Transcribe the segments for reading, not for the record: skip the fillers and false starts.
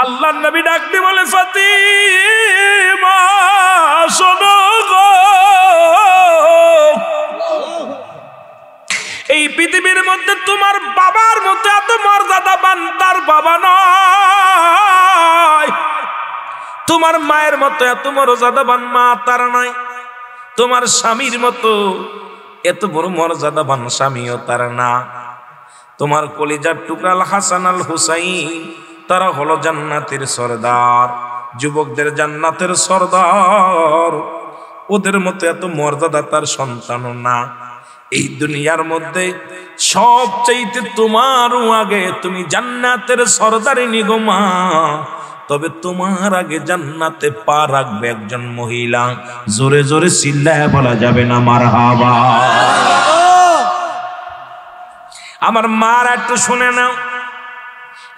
আল্লাহর নবী ডাক দিয়ে বলে ফাতিমা শোনো গো, এই পৃথিবীর মধ্যে তোমার বাবার মতো এত মর্যাদাবান তার বাবা নয়, তোমার মায়ের মতো এত মর্যাদাবান মা তার নাই, তোমার স্বামীর মতো এত বড় মর্যাদাবান স্বামীও তার না। তোমার কলিজার টুকরা আল হাসান আল হুসাইন তারা হলো জান্নাতের সরদার, যুবকদের জান্নাতের সরদার, ওদের মতো এত মর্যাদা তার সন্তানও না। এই দুনিয়ার মধ্যে সবচাইতে তোমারও আগে তুমি জান্নাতের সরদারিনী গো মা, তবে তোমার আগে জান্নাতে পা রাখবে একজন মহিলা। জোরে জোরে চিল্লায় বলা যাবে না মারহাবা। আমার মার একটু শুনে নাও,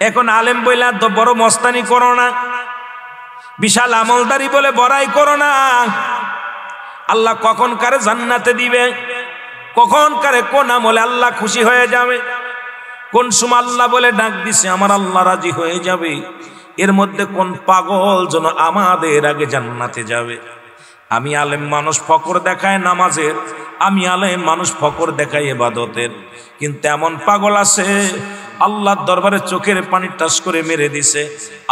এখন আলেম বইলা তো বড় মস্তানি করো না, বিশাল আমলদারি বলে বড়াই করো না। আল্লাহ কখন কারে জান্নাতে দিবে, কখন কারে কোন আমলে আল্লাহ খুশি হয়ে যাবে, কোন সময় আল্লাহ বলে ডাক দিছে আমার আল্লাহ রাজি হয়ে যাবে, এর মধ্যে কোন পাগল যেন আমাদের আগে জান্নাতে যাবে। আমি আলেম মানুষ ফকর দেখায় নামাজের, আমি আলেম মানুষ ফকর দেখায় ইবাদতের, কিন্তু এমন পাগল আছে আল্লাহর দরবারে চোখের পানি টাস করে মেরে দিছে,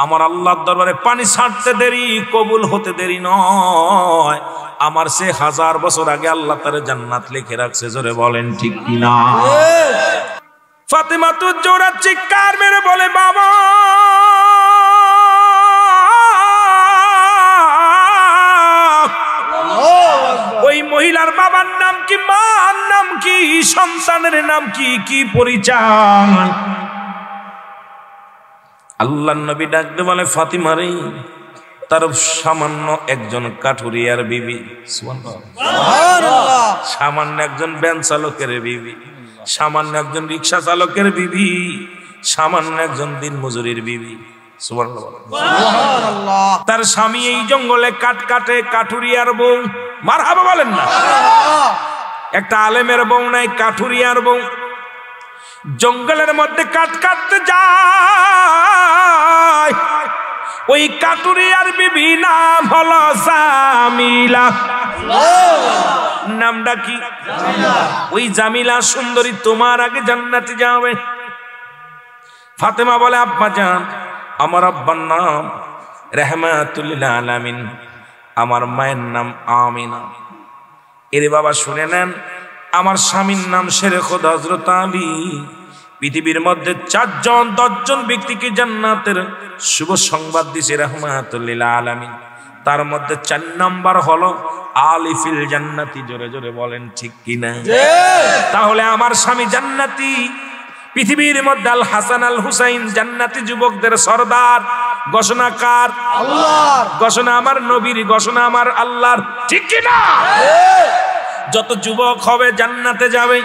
আমার আল্লাহর দরবারে পানি ছাড়তে দেরি, কবুল হতে দেরি নয়, আমার সে 1000 বছর আগে আল্লাহ তার জান্নাত লিখে রাখছে। জোরে বলেন ঠিক কিনা? ফাতেমা তো জোরে চিৎকার মেরে বলে বাবা, ওই মহিলার বাবার নাম কি, মার নাম কি, সন্তানের নাম কি, কি পরিচয়? আল্লাহর নবী ডাকতে বলে ফাতিমা রে, তার সামান্য একজন কাঠুরিয়ার বিবি, সুবহানাল্লাহ, সামান্য একজন ভ্যান চালকের বিবি, সামান্য একজন রিক্সা চালকের বিবি, সামান্য একজন দিন মজুরির বিবি, সুবহানাল্লাহ। তার স্বামী এই জঙ্গলে কাঠ কাটে, কাঠুরিয়ার বউ, মারহাবা বলেন না। একটা আলেমের বউ নাই, কাঠুরিয়ার বউ জঙ্গলের মধ্যে কাঠ কাটতে যায়। ওই কাঠুরিয়ার বিবি নাম হলো জামিলা। নামটা কি? ওই জামিলা সুন্দরী তোমার আগে জান্নাতে যাবে। ফাতেমা বলে আব্বা জান, আমার আব্বার নাম রাহমাতুল লিল আলামিন, আমার মায়ের নাম আমিনা। এরে বাবা শুনে নেন, আমার স্বামীর নাম শেরে খোদা হযরত আলী। পৃথিবীর মধ্যে 4 জন 10 জন ব্যক্তিকে জান্নাতের শুভ সংবাদ দিয়েছে রাহমাতুল লিল আলামিন, তার মধ্যে 4 নাম্বার হলো আলী ফিল জান্নাতি। জোরে জোরে বলেন ঠিক কিনা? তাহলে আমার স্বামী জান্নাতি, পৃথিবীর মধ্যে আল হাসান আল হুসাইন জান্নাতি যুবকদের সরদার। ঘোষণা কার? আল্লাহর। ঘোষণা আমার নবীর, ঘোষণা আমার আল্লাহর, ঠিক কি না? যত যুবক হবে জান্নাতে যাবে।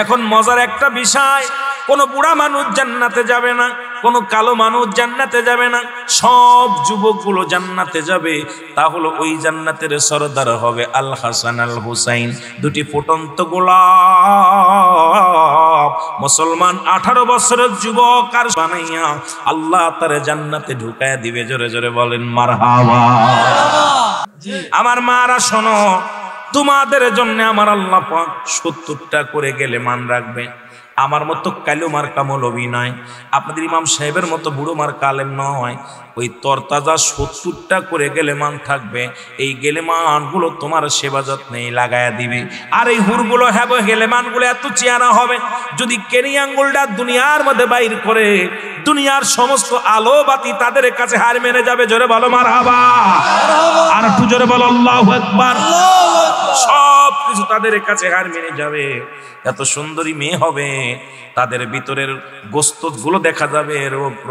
এখন মজার একটা বিষয়, কোন বুড়া মানুষ জান্নাতে যাবে না, কোন কালো মানুষ জান্নাতে যাবে না, সব যুবকগুলো জান্নাতে যাবে। তাহলে ওই জান্নাতের সরদার হবে আল হাসান আল হুসাইন, দুটি ফুটন্ত গোলাপ। মুসলমান 18 বছরের যুবক আর বানাইয়া আল্লাহ তার জান্নাতে ঢুকায়া দিবে। জোরে জোরে বলেন মারহাবা। আমার মারা শোনো, তোমাদের জন্য আমার আল্লাহ পাক 70টা করে গেলে মান রাখবে। আমার মতো কালো মার্কা মৌলবী নয়, আপনাদের ইমাম সাহেবের মতো বুড়ো মার্কা আলেম নয়। ওই তরতাজা 70টা করে গেলেমান থাকবে। এই গেলেমানগুলো তোমার সেবা যত্নে লাগায়া দিবে। আর এই হুরগুলো হ্যাঁ গেলেমানগুলো এত চেহারা হবে, যদি কেনি আঙ্গুলটা দুনিয়ার মধ্যে বাইর করে দুনিয়ার সমস্ত আলো বাতি তাদের কাছে হার মেনে যাবে। জোরে বলো মারহাবা। আর একটু জোরে বলো আল্লাহু আকবার। সব কিছু তাদের কাছে হার মেনে যাবে। এত সুন্দরী মেয়ে হবে, তাদের ভিতরের গোস্ত গুলো দেখা যাবে,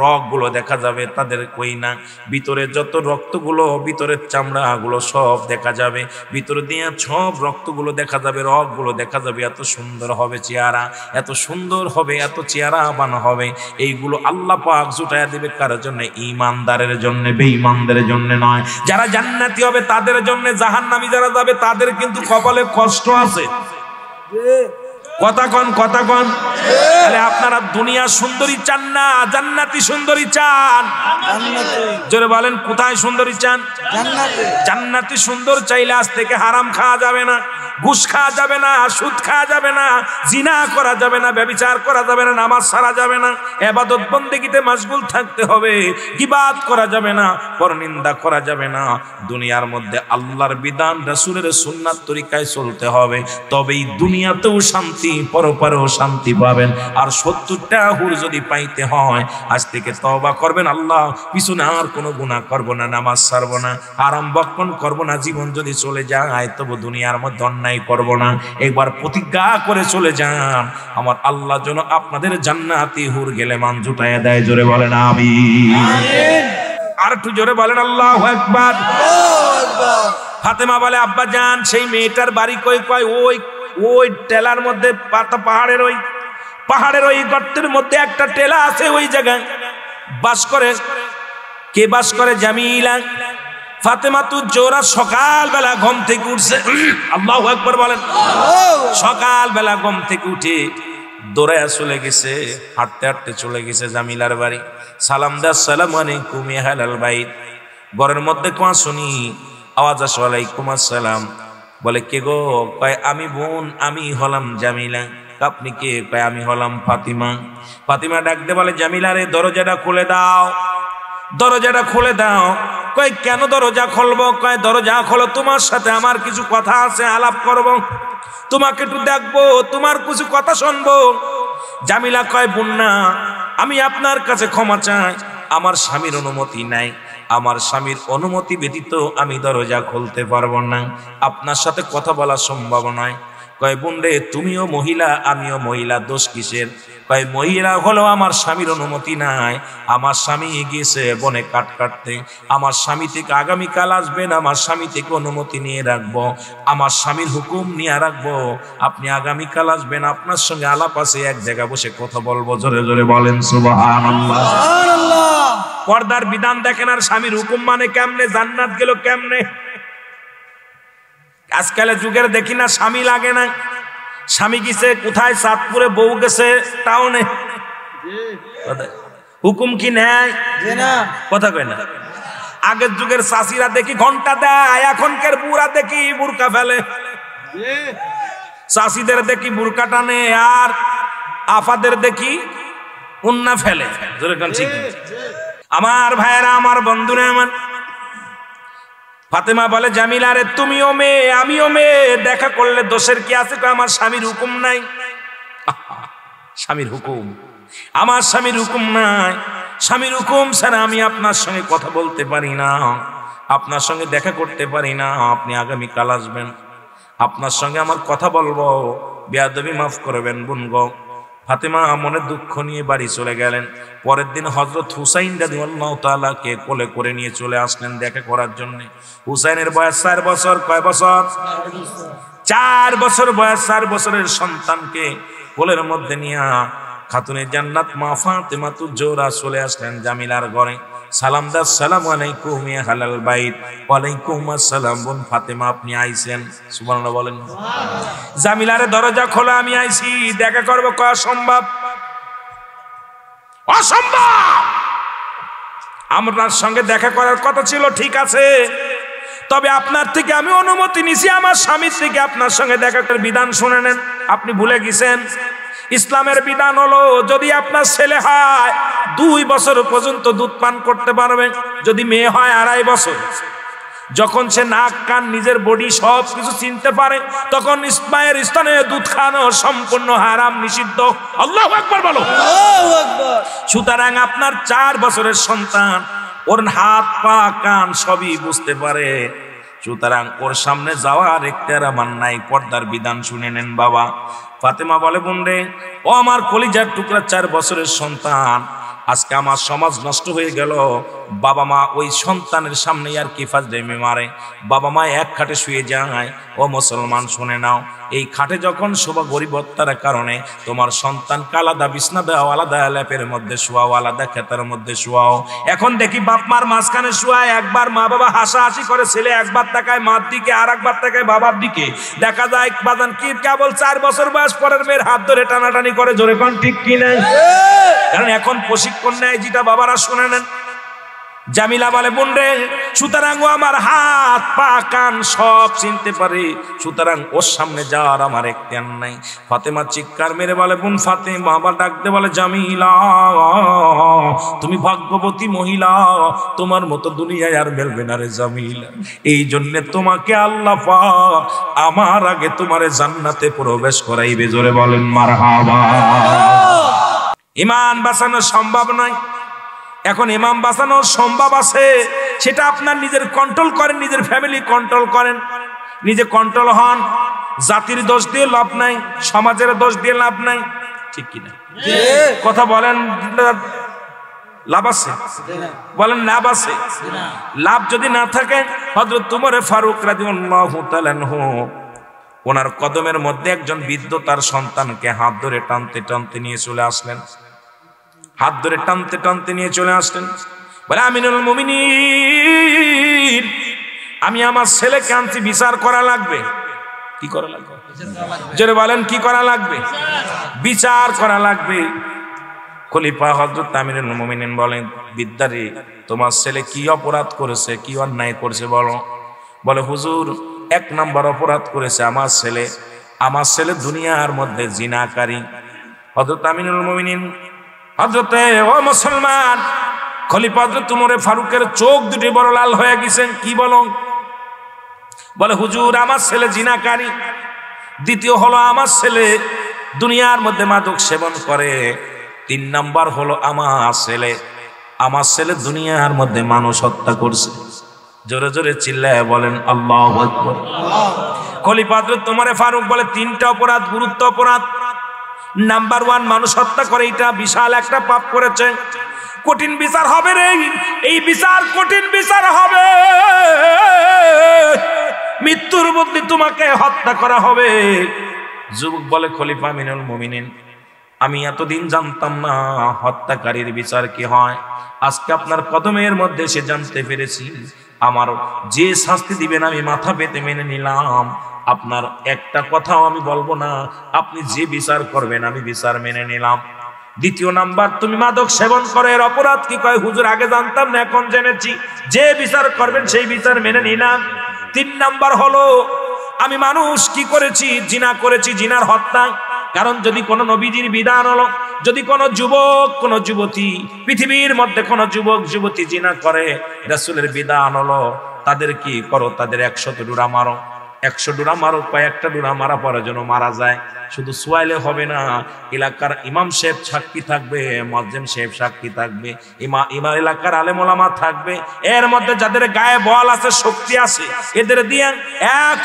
রগ গুলো দেখা যাবে, তাদের কই না ভিতরে যত রক্তগুলো, ভিতরের চামড়া গুলো সব দেখা যাবে, ভিতরে দিয়ে সব রক্তগুলো দেখা যাবে, রগ গুলো দেখা যাবে। এত সুন্দর হবে চেহারা, এত সুন্দর হবে, এত চেহারা বানা হবে। এইগুলো আল্লাহ পাক জুটাইয়া দিবে কার জন্য? ঈমানদারের জন্য, বেঈমানদের জন্য নয়। যারা জান্নাতি হবে তাদের জন্য, জাহান্নামী যারা যাবে তাদের কিন্তু কপালে কষ্ট আছে। কথা কন, কথা কন। তাহলে আপনারা দুনিয়া সুন্দরী চান না জান্নাতি সুন্দরী চান? জোরে বলেন কোথায় সুন্দরী চান? জান্নাতে। জান্নাতি সুন্দর চাইলে আজ থেকে হারাম খাওয়া যাবে না, ঘুষ খাওয়া যাবে না, সুদ খাওয়া যাবে না, জিনা করা যাবে না, ব্যভিচার করা যাবে না, নামাজ ছাড়া যাবে না, ইবাদত বন্দেগীতে মাশগুল থাকতে হবে, গীবাত করা যাবে না, পরনিন্দা করা যাবে না। দুনিয়ার মধ্যে আল্লাহর বিধান রাসূলের সুন্নাত তরিকায় চলতে হবে, তবেই দুনিয়াতেও শান্তি, পরপারেও শান্তি পাবেন। আর 70টা হুর যদি পাইতে হয় আজ থেকে তওবা করবেন, আল্লাহ পিছনে আর কোনো গুনাহ করব না, নামাজ ছাড়ব না, হারাম বক্ষণ করব না। জীবন যদি চলে যায় তবু দুনিয়ার মধ্যে অন্যায় করব না। একবার প্রতিজ্ঞা করে চলে যান, আমার আল্লাহ যেন আপনাদের জান্নাতি হুর গেলে মান জুটায় দেয়। জোরে বলেন আমিন। আর একটু জোরে বলেন আল্লাহু আকবার। ফাতেমা বলে আব্বা জান সেই মেয়েটার বাড়ি কই? কয় ওই টেলার মধ্যে, পাহাড়ের ওই গর্তের মধ্যে একটা টেলা আছে, ওই জায়গায় বাস করে। কে বাস করে? জামিলা। ফাতেমা তু জোরা সকালবেলা ঘুম থেকে উঠছে, আল্লাহু আকবার বলেন। সকালবেলা ঘুম থেকে উঠে দৌড়ায়া চলে গেছে, হাঁটতে হাঁটতে চলে গেছে জামিলার বাড়ি। সালাম দা, আসসালামু আলাইকুম ইয়া আহলাল বাইত। ঘরের মধ্যে কোয়া শুনি আওয়াজ আসে, ওয়ালাইকুম আসসালাম। বলে কে গো? কয় আমি বোন, আমি হলাম জামিলা। আপনি কে? কয় আমি হলাম ফাতিমা। ফাতিমা ডাক দে বলে জামিলা রে দরজাটা খুলে দাও, দরজাটা খুলে দাও। কয় কেন দরজা খুলবো? কয় দরজা খোলো, তোমার সাথে আমার কিছু কথা আছে, আলাপ করব, তোমাকে একটু দেখবো, তোমার কিছু কথা শুনবো। জামিলা কয় বোন না, আমি আপনার কাছে ক্ষমা চাই, আমার স্বামীর অনুমতি নাই, আমার স্বামীর অনুমতি ব্যতীত আমি দরজা খুলতে পারবো না, আপনার সাথে কথা বলা সম্ভব নয়। কয় বোন রে তুমিও মহিলা, আমিও মহিলা, দোষ কিসের? কয় মহিলা হলো আমার স্বামীর অনুমতি নাই, আমার স্বামী গিয়েছে বনে কাঠ কাটতে, আমার স্বামী থেকে আগামীকাল আসবেন, আমার স্বামী থেকে অনুমতি নিয়ে রাখবো, আমার স্বামীর হুকুম নিয়ে রাখবো, আপনি আগামীকাল আসবেন, আপনার সঙ্গে আলাপ আছে, এক জায়গায় বসে কথা বলবো। জোরে জোরে বলেন সুবহানাল্লাহ। পর্দার বিধান দেখেন, আর স্বামীর হুকুম মানে কেমনে? জান্নাত গেল কেমনে? আজকালের যুগের দেখি না স্বামী লাগে না, স্বামী গেছে কোথায়? চাঁদপুরে, বউ গেছে টাউনে। হুকুম কি নেয়? কথা কয় না। আগের যুগের চাষিরা দেখি ঘন্টা দেয়, এখনকার বুড়া দেখি বুরকা ফেলে। চাষিদের দেখি বুরকা টানে, আর আফাদের দেখি উন্না ফেলে। আমার ভাইয়েরা, আমার বন্ধুরা, আমার ফাতেমা বলে জামিলা রে তুমিও মেয়ে, আমিও মেয়ে, দেখা করলে দোষের কি আছে? আমার স্বামীর হুকুম নাই। স্বামীর হুকুম? আমার স্বামীর হুকুম নাই, স্বামীর হুকুম ছাড়া আমি আপনার সঙ্গে কথা বলতে পারি না, আপনার সঙ্গে দেখা করতে পারি না। আপনি আগামীকাল আসবেন, আপনার সঙ্গে আমার কথা বলবো, বেয়াদবি মাফ করবেন বোন গো। ফাতেমা মনে দুঃখ নিয়ে বাড়ি চলে গেলেন। পরের দিন হযরত হুসাইন রাদিয়াল্লাহু তাআলাকে কোলে করে নিয়ে চলে আসলেন দেখা করার জন্য। হুসাইনের বয়স 4 বছর। কয় বছর? 4 বছর বয়স। 4 বছরের সন্তানকে কোলের মধ্যে নিয়ে খাতুনে জান্নাত মা ফাতেমা তু জোহরা চলে আসলেন জামিলার ঘরে। সালাম দা, আসসালামু আলাইকুম ইয়া আহলাল বাইত। ওয়ালাইকুম আসসালাম। বোন ফাতেমা আপনি আইছেন? সুবহানাল্লাহ বলেন। জামিলারে দরজা খোলা, আমি আইছি, দেখা করব। কয় অসম্ভব, অসম্ভব। আপনার সঙ্গে দেখা করার কথা ছিল, ঠিক আছে, তবে আপনার থেকে আমি অনুমতি নিছি, আমার স্বামীর থেকে আপনার সঙ্গে দেখা করার বিধান শুনে নেন। আপনি ভুলে গেছেন ইসলামের বিধান হলো যদি আপনার ছেলে হয় 2 বছর পর্যন্ত দুধ পান করতে পারবে, যদি মেয়ে হয় 2.5 বছর। যখন সে নাক কান নিজের বডি সব কিছু চিনতে পারে, তখন মায়ের স্তনে দুধ খাওয়ানো সম্পূর্ণ হারাম, নিষিদ্ধ। আল্লাহু আকবার বলো। সুতরাং আপনার 4 বছরের সন্তান, ওর হাত পা কান সবই বুঝতে পারে, সুতরাং ওর সামনে যাওয়ার এখতিয়ার আমার নাই। পর্দার বিধান শুনে নেন বাবা। ফাতেমা বলে বোন রে, ও আমার কলিজার টুকরা 4 বছরের সন্তান, আজকে আমার সমাজ নষ্ট হয়ে গেল। বাবা মা ওই সন্তানের সামনে আর কি ফাজলামি মারে, বাবা মা এক খাটে শুয়ে যায়। ও মুসলমান শুনে নাও, এই খাটে যখন শোভা গরিবত্তার কারণে তোমার সন্তানকে আলাদা বিছনা দাও, আলাদা ল্যাপের মধ্যে শোয়াও, আলাদা খেতার মধ্যে শোয়াও। এখন দেখি বাপ মার মাঝখানে শোয়ায়, একবার মা বাবা হাসাহাসি করে, ছেলে একবার তাকায় মার দিকে, আর একবার তাকায় বাবার দিকে। দেখা যায় বাজান কি কেবল 4 বছর বয়স পরের মেয়ের হাত ধরে টানাটানি করে। জোরে কোন ঠিক কি নাই? কারণ এখন প্রশিক্ষণ নেয়, যেটা বাবারা শুনে নেন। জামিলা বলে বোন রে, সুতরাং ও আমার হাত পা কান সব চিনতে পারে, সুতরাং ওর সামনে যাওয়ার আমার এখতিয়ার নাই। ফাতেমা চিৎকার মেরে বলে বোন ফাতেমা, আবার ডাকতে বলে জামিলা তুমি ভাগ্যবতী মহিলা, তোমার মতো দুনিয়ায় আর মেলবে না রে জামিলা। এই জন্য তোমাকে আল্লাহ পাক আমার আগে তোমারে জান্নাতে প্রবেশ করাইবে। জোরে বলেন মারহাবা। ঈমান বাঁচানো সম্ভব নয়। এখন ইমাম বাঁচানো সম্ভব আছে, সেটা আপনার নিজের কন্ট্রোল করেন, নিজের ফ্যামিলি কন্ট্রোল করেন, নিজে কন্ট্রোল হন। জাতির দোষ দিয়ে লাভ নাই, সমাজের দোষ দিয়ে লাভ নাই, ঠিক কিনা? কথা বলেন, লাভ আছে? বলেন লাভ আছে? লাভ যদি না থাকে, হযরত উমর ফারুক রাদিয়াল্লাহু তাআলা আনহু ওনার কদমের মধ্যে একজন বৃদ্ধ তার সন্তানকে হাত ধরে টানতে টানতে নিয়ে চলে আসলেন। হাত ধরে টানতে টানতে নিয়ে চলে আসলেন। বলে আমিনুল মুমিনিন, আমি আমার ছেলেকে আনছি, বিচার করা লাগবে। কি করা লাগবে? জোরে বলেন, কি করা লাগবে? বিচার করা লাগবে। খলিফা হযরত আমিনুল মুমিনিন বলেন, বিদ্যারে তোমার ছেলে কি অপরাধ করেছে, কি অন্যায় করেছে বলো। বলে হুজুর, এক নাম্বার অপরাধ করেছে আমার ছেলে দুনিয়ার মধ্যে জিনাকারী। হযরত আমিনুল মুমিনিন, হযরতে ও মুসলমান, খলিফা হযরত উমর ফারুকের চোখ দুটি বড় লাল হয়ে গেছেন। কি বলো? বলে হুজুর, আমার ছেলে জিনাকারী। দ্বিতীয় হলো আমার ছেলে দুনিয়ার মধ্যে মাদক সেবন করে। 3 নাম্বার হলো আমার ছেলে দুনিয়ার মধ্যে মানুষ হত্যা করছে। জোরে জোরে চিল্লায় বলেন আল্লাহু আকবার। খলিফা হযরত উমর ফারুক বলে 3টা অপরাধ, গুরুত্ব অপরাধ। নাম্বার 1 মানুষ হত্যা করে, এটা বিশাল একটা পাপ করেছে, কঠিন বিচার হবে রে। এই বিচার কঠিন বিচার হবে, মৃত্যুর বদলে তোমাকে হত্যা করা হবে। যুবক বলে খলিফা আমিনুল মুমিনিন, আমি এতদিন জানতাম না হত্যাকারীর বিচার কি হয়, আজকে আপনার কদমের মধ্যে সে জানতে পেরেছি। আমার যে শাস্তি দিবেন আমি মাথা পেতে মেনে নিলাম। আপনার একটা কথাও আমি বলবো না, আপনি যে বিচার করবেন আমি বিচার মেনে নিলাম। দ্বিতীয় নাম্বার, তুমি মাদক সেবন করে এর অপরাধ কি? কয় হুজুর, আগে জানতাম না, এখন জেনেছি, যে বিচার করবেন সেই বিচার মেনে নিলাম। 3 নাম্বার হলো আমি মানুষ কি করেছি, জিনা করেছি, জিনার হত্যা। কারণ যদি কোনো নবীজির বিধান হলো, যদি কোনো যুবক কোনো যুবতী পৃথিবীর মধ্যে কোনো যুবক যুবতী জিনা করে, রাসূলের বিধান হলো তাদের কি করো, তাদের 100 ডুরা মারো। 100 ডুরা মারো, কয়েকটা ডুরা মারা পরে যেন মারা যায়। শুধু সোয়াইলে হবে না, এলাকার ইমাম সাহেব সাক্ষী থাকবে, মুয়াজ্জিন সাহেব সাক্ষী থাকবে, ইমাম এলাকার আলেম ওলামা থাকবে। এর মধ্যে যাদের গায়ে বল আছে, শক্তি আছে, এদের দিয়ে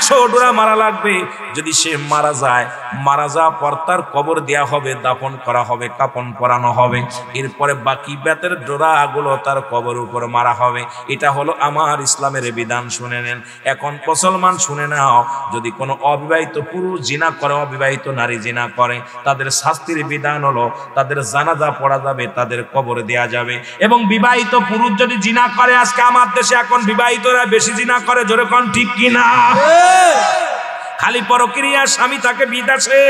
100 ডুরা মারা লাগবে। যদি সে মারা যায়, মারা যাওয়ার পর তার কবর দেয়া হবে, দাফন করা হবে, কাফন পরানো হবে। এরপরে বাকি বেতের ডোরাগুলো তার কবর উপর মারা হবে। এটা হলো আমার ইসলামের বিধান, শুনে নেন। এখন মুসলমান শুনে নাও, যদি কোনো অবিবাহিত পুরুষ জিনা করে, অবিবাহিত নারী জিনা করে, তাদের শাস্তির বিধান হলো তাদের জানাজা পড়া যাবে, তাদের কবর দেয়া যাবে। এবং বিবাহিত পুরুষ যদি জিনা করে, আজকে আমার দেশে এখন বিবাহিতরা বেশি জিনা করে, জোরে কোন ঠিক কিনা? খালি পরক্রিয়া, স্বামী তাকে বিদেশে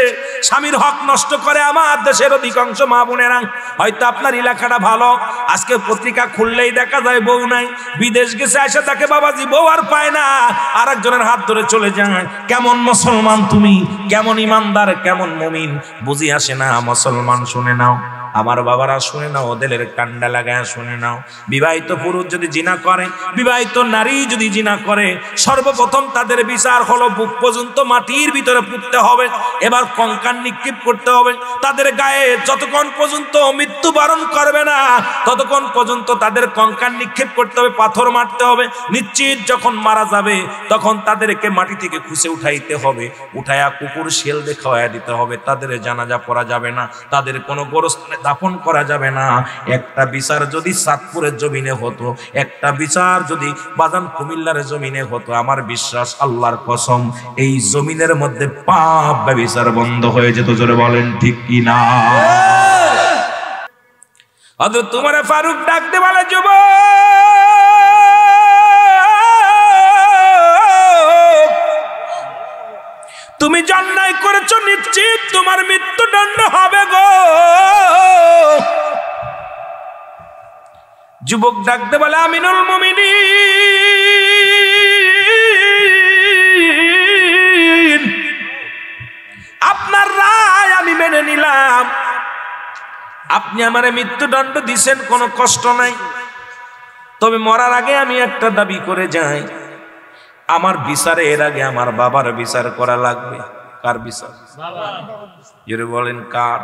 স্বামীর হক নষ্ট করে আমার দেশের অধিকাংশ মা বোনেরা। হয়তো আপনার এলাকাটা ভালো, আজকে পত্রিকা খুললেই দেখা যায় বউ নাই, বিদেশ গেছে, এসে তাকে বাবাজি বউ আর পায় না, আর একজনের হাত ধরে চলে যায়। কেমন মুসলমান তুমি, কেমন ইমানদার, কেমন মুমিন, বুঝি আসে না। মুসলমান শুনে নাও, আমার বাবারা শুনে নাও, ওদের কান্ডা লাগায় শুনে নাও। বিবাহিত পুরুষ যদি জিনা করে, বিবাহিত নারী যদি জিনা করে, সর্বপ্রথম তাদের বিচার হলো বুক পর্যন্ত মাটির ভিতরে পুঁততে হবে, এবার কঙ্কাল নিক্ষেপ করতে হবে তাদের গায়ে। যতক্ষণ পর্যন্ত মৃত্যুবরণ করবে না, ততক্ষণ পর্যন্ত তাদের কঙ্কাল নিক্ষেপ করতে হবে, পাথর মারতে হবে। নিশ্চিত যখন মারা যাবে, তখন তাদেরকে মাটি থেকে খুঁজে উঠাইতে হবে, উঠায়া কুকুর শেল দিয়ে খাওয়াইয়া দিতে হবে। তাদের জানাজা পড়া যাবে না, তাদের কোনো গোরস্থানে দাফন করা যাবে না। একটা বিচার যদি চাঁদপুরের জমিনে হতো, একটা বিচার যদি বাজান কুমিল্লার জমিনে হতো, আমার বিশ্বাস আল্লাহর কসম এই জমিনের মধ্যে পাপ ব্যভিচার বন্ধ হয়ে যেত। জোরে বলেন ঠিক কিনা? হযরত উমর ফারুক ডাকতে বলে, যুবক তুমি অন্যায় করেছো, নিশ্চিত তোমার মৃত্যুদণ্ড হবে গো। যুবক ডাকতে বলে আমিনুল মুমিনিন, আপনার রায় আমি মেনে নিলাম, আপনি আমারে মৃত্যুদণ্ড দিছেন, কোনো কষ্ট নাই, তবে মরার আগে আমি একটা দাবি করে যাই, আমার বিচারে এর আগে আমার বাবার বিচার করা লাগবে। কার বিচার? জোরে বলেন কার?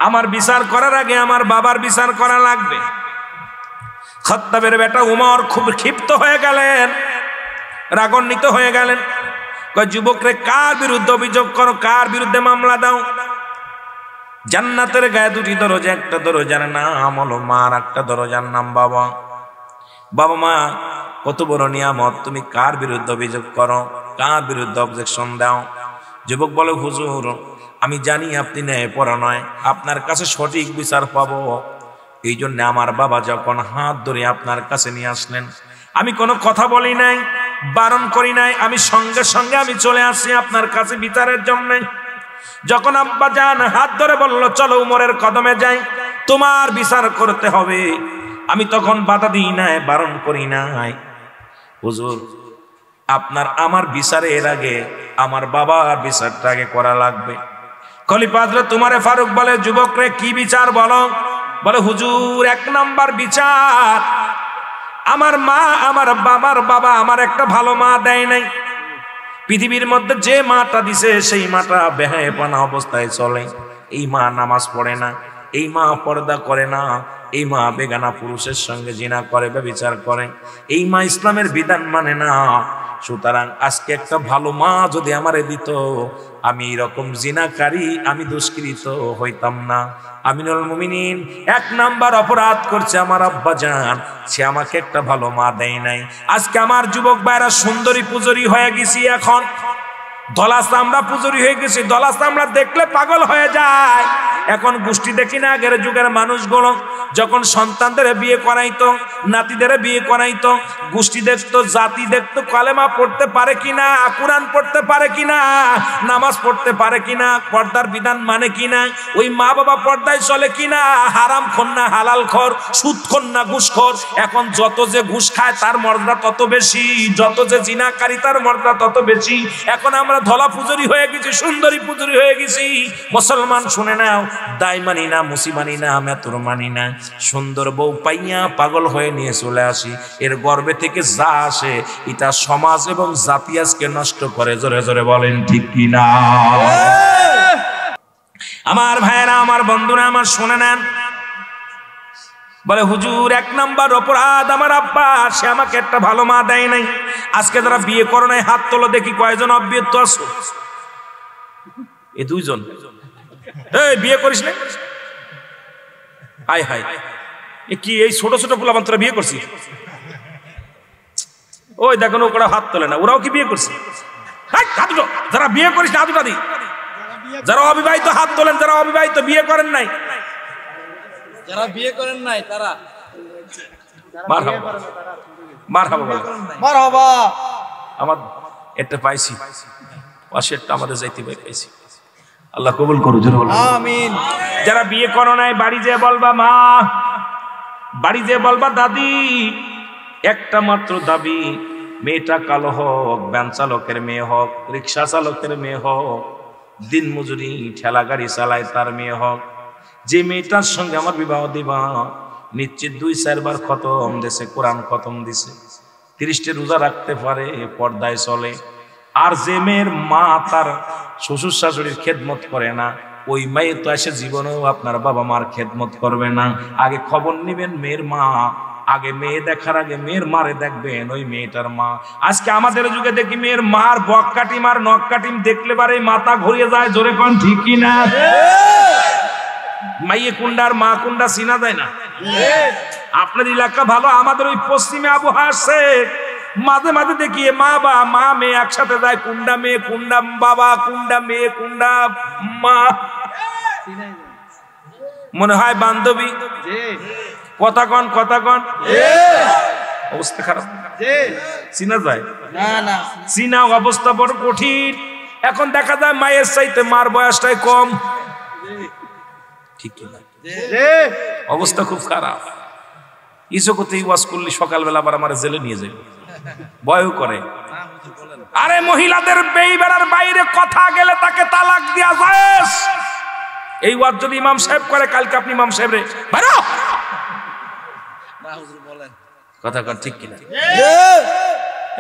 আমার বিচার করার আগে আমার বাবার বিচার করা লাগবে। খাত্তাবের বেটা উমর খুব ক্ষিপ্ত হয়ে গেলেন, রাগান্বিত হয়ে গেলেন। কয় যুবকরে কার বিরুদ্ধে অভিযোগ করো, কার বিরুদ্ধে মামলা দাও? জান্নাতের গায়ে দুটি দরজা, একটা দরজার নাম হলো মা, আর একটা দরজার নাম বাবা। বাবা মা কত বড় নিয়ামত, তুমি কার বিরুদ্ধে অভিযোগ করো, কার বিরুদ্ধে অবজেকশন দাও? যুবক বলে হুজুর আমি জানি আপনি ন্যায়পরায়ণ নয়, আপনার কাছে সঠিক বিচার পাবো, এই জন্য আমার বাবা যখন হাত ধরে আপনার কাছে নিয়ে আসলেন, আমি কোনো কথা বলি নাই, বারণ করি নাই, আমি সঙ্গে সঙ্গে আমি চলে আসি আপনার কাছে বিচারের জন্য। যখন আব্বা জান হাত ধরে বলল চলো উমরের কদমে যাই, তোমার বিচার করতে হবে, আমি তখন বাধা দিই নাই, বারণ করি নাই। হুজুর আপনার আমার বিচারে এর আগে আমার বাবার বিচারটা আগে করা লাগবে। খলিফা হযরত উমরে ফারুক বলে যুবক রে কি বিচার বলো? বলে হুজুর এক নাম্বার বিচার, আমার মা আমার বাবা আমার একটা ভালো মা দেয় নাই, পৃথিবীর মধ্যে যে মাটা দিছে সেই মাটা বেহায়াপনা অবস্থায় চলে। এই মা নামাজ পড়ে না, এই মা পর্দা করে না, এই মা বেগানা পুরুষের সঙ্গে জিনা করে, ব্যভিচার করে, এই মা ইসলামের বিধান মানে না। সুতরাং আজকে একটা ভালো মা যদি আমারে দিত, আমি এরকম জিনাকারী, আমি দুষ্কৃত হইতাম না। আমিনুল মুমিনিন এক নাম্বার অপরাধ করছে আমার আব্বা জান, সে আমাকে একটা ভালো মা দেয় নাই। আজকে আমার যুবক ভাইরা সুন্দরী পূজরি হয়ে গেছি, এখন দলা চামড়া পূজরি হয়ে গেছি, দলা চামড়া দেখলে পাগল হয়ে যায়। এখন গোষ্ঠী দেখি না, আগের যুগের মানুষগুলো যখন সন্তানদের বিয়ে করাইতো, নাতিদের বিয়ে করাইতো, গোষ্ঠী দেখতো, জাতি দেখতো, কালেমা পড়তে পারে কিনা, কোরআন পড়তে পারে কিনা, নামাজ পড়তে পারে কিনা, পর্দার বিধান মানে কিনা, ওই মা বাবা পর্দায় চলে কিনা, হারাম খোর না হালাল খোর, সুদ খোর না ঘুষ খোর। এখন যত যে ঘুষ খায় তার মর্যাদা তত বেশি, যত যে জিনাকারী তার মর্যাদা তত বেশি। এখন আমরা ধলা পূজরি হয়ে গেছি, সুন্দরী পূজরি হয়ে গেছি। মুসলমান শুনে নাও, দায় মানি না, মুসি মানি না, মেতর মানি না, সুন্দর বউ পাইয়া পাগল হয়ে নিয়ে চলে আসি। এর গর্বে থেকে যা আসে এটা সমাজ এবং জাতি আজকে নষ্ট করে। জোরে জোরে বলেন ঠিক কিনা? আমার ভাইরা, আমার বন্ধুরা আমার শুনে নেন, বলে হুজুর এক নাম্বার অপরাধ আমার আব্বা, সে আমাকে একটা ভালো মা দেয় নাই। আজকে যারা বিয়ে করো নাই হাত তোলো দেখি, কয়জন অবিবাহিত আছো? এই দুইজন। এই বিয়ে করিস না? হায় হায়, এ কি এই ছোট ছোট পোলাপান তোরা বিয়ে করছিস? ওই দেখুন ওরা হাত তোলে না, ওরাও কি বিয়ে করছে? যারা বিয়ে করিস না হাত উঠা দি। যারা অবিবাহিত হাত তোলেন, যারা অবিবাহিত বিয়ে করেন নাই, যারা বিয়ে করেন নাই তারা মারহাবা মারহাবা মারহাবা। আমার এটা পাইছি, পাশেরটা আমাদের যাইতে পাইছি। আল্লাহ কবুল করুন, জোরে বলুন আমিন। যারা বিয়ে করো নাই বাড়ি যেয়ে বলবা মা, বাড়ি যেয়ে বলবা দাদি, একটা মাত্র দাবি, মেয়েটা কালো হোক, ভ্যান চালকের মেয়ে হোক, রিক্সা চালকের মেয়ে হোক, দিন মজুরি ঠেলা গাড়ি চালায় তার মেয়ে হোক, যে মেয়েটার সঙ্গে আমার বিবাহ দিবা নিশ্চিত 2-4 বার খতম দিছে, কোরআন খতম দিছে, 30টা রোজা রাখতে পারে, পর্দায় চলে। আর যে মেয়ের মা তার শ্বশুর শাশুড়ির খেদমত করে না, ওই মেয়ে তো এসে জীবনেও আপনার বাবা মার খেদমত করবে না। আগে খবর নিবেন মেয়ের মা, আগে মেয়ে দেখার আগে মেয়ের মারে দেখবেন, ওই মেয়েটার মা। আজকে আমাদের যুগে দেখি মেয়ের মার বক কাটিম আর নখ কাটিম দেখলে পারে মাথা ঘুরিয়ে যায়। জোরে কোন ঠিক কিনা? মাইয়ে কুন্ডার মা কুন্ডা চিনা যায় না। আপনার এলাকা ভালো, আমাদের ওই পশ্চিমে আবহাওয়া আসছে, মাঝে মাঝে দেখি মা মেয়ে একসাথে যায়, কুন্ডা মেয়ে কুন্ডা বাবা, কুন্ডা মেয়ে কুন্ডা মা, মনে হয় বান্ধবী। কথা কন অবস্থা খারাপ, চিনা যায় না, চিনা অবস্থা বড় কঠিন। এখন দেখা যায় মায়ের চাইতে মার বয়সটাই কম, ঠিক কিনা? অবস্থা খুব খারাপ। ইসকতে ওয়াজ করলে সকালবেলা আবার আমার জেলে নিয়ে যাবে, ভয়ও করে। আরে মহিলাদের বেইবেরার বাইরে কথা গেলে তাকে তালাক দেয়া যায়। এই ওয়াজ যদি ইমাম সাহেব করে, কালকে আপনি ইমাম সাহেব রে বাইরো কথা কন, ঠিক কিনা?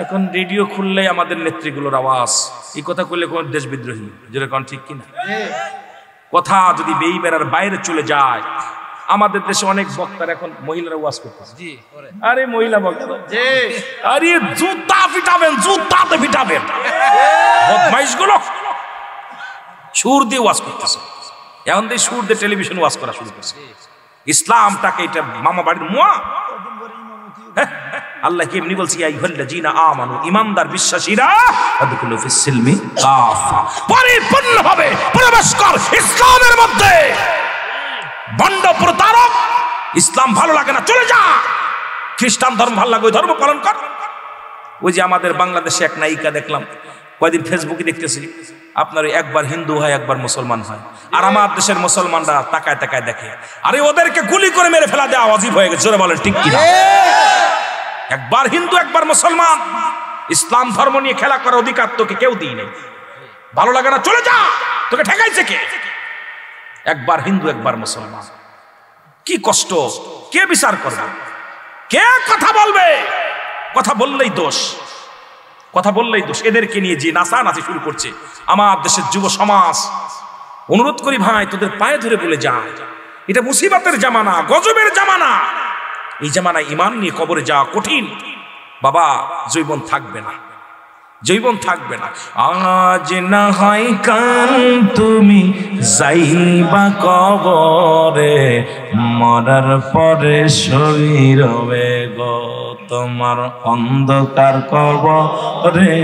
এখন রেডিও খুললেই আমাদের নেত্রীগুলোর আওয়াজ, এই কথা কইলে কোন দেশ বিদ্রোহী, যেরকম ঠিক কিনা? কথা যদি বেইবেরার বাইরে চলে যায়, আমাদের দেশে অনেক বক্তার এখন মহিলারা ওয়াজ করতেছে। আরে মহিলা বক্তা, আরে জুতা পিটাবেন, জুতাতে পিটাবেন, বদমাইশগুলো সুর দিয়ে ওয়াজ করতেছে। এখন দিয়ে সুর দিয়ে টেলিভিশন ওয়াজ করা শুরু করছে। ইসলামটাকে এটা মামা বাড়ির মুয়া। আল্লাহ কি এমনি বলছি, আইয়ুহাল্লাযীনা আমানু, ঈমানদার বিশ্বাসীরা, আদখুলু ফিস সিলমি কাফা, পরিপূর্ণভাবে প্রবেশ কর ইসলামের মধ্যে। বন্ড প্রতারক, ইসলাম ভালো লাগে না চলে যা, খ্রিস্টান ধর্ম ভালো লাগে ওই ধর্ম পালন কর। ওই যে আমাদের বাংলাদেশে এক নায়িকা দেখলাম, কয়দিন ফেসবুকে দেখতেছি, আপনার একবার হিন্দু হয় একবার মুসলমান হয়, আর আমার দেশের মুসলমানরা তাকায় তাকায় দেখে। আরে ওদেরকে গুলি করে মেরে ফেলা দেওয়া ওয়াজিব হয়ে গেছে, জোরে বলেন ঠিক কিনা? একবার হিন্দু একবার মুসলমান, ইসলাম ধর্ম নিয়ে খেলা করার অধিকার তোকে কেউ দিই নেই। ভালো লাগে না চলে যা, তোকে ঠেকাইছে কে? একবার হিন্দু একবার মুসলমান, কি কষ্ট, কে বিচার করবে, কে কথা বলবে? কথা বললেই দোষ, কথা বললেই দোষ। এদেরকে নিয়ে যে নাচানাচি শুরু করছে আমার দেশের যুব সমাজ, অনুরোধ করি ভাই তোদের পায়ে ধরে বলে যা, এটা মুসিবতের জামানা, গজবের জামানা। এই জামানায় ঈমান নিয়ে কবরে যাওয়া কঠিন বাবা, জৈবন থাকবে না, জৈবন থাকবে না। আজ না হয় কাল তুমি যাইবা কবরে, মরার পরে শরীর হবে গো তোমার অন্ধকার কবরে,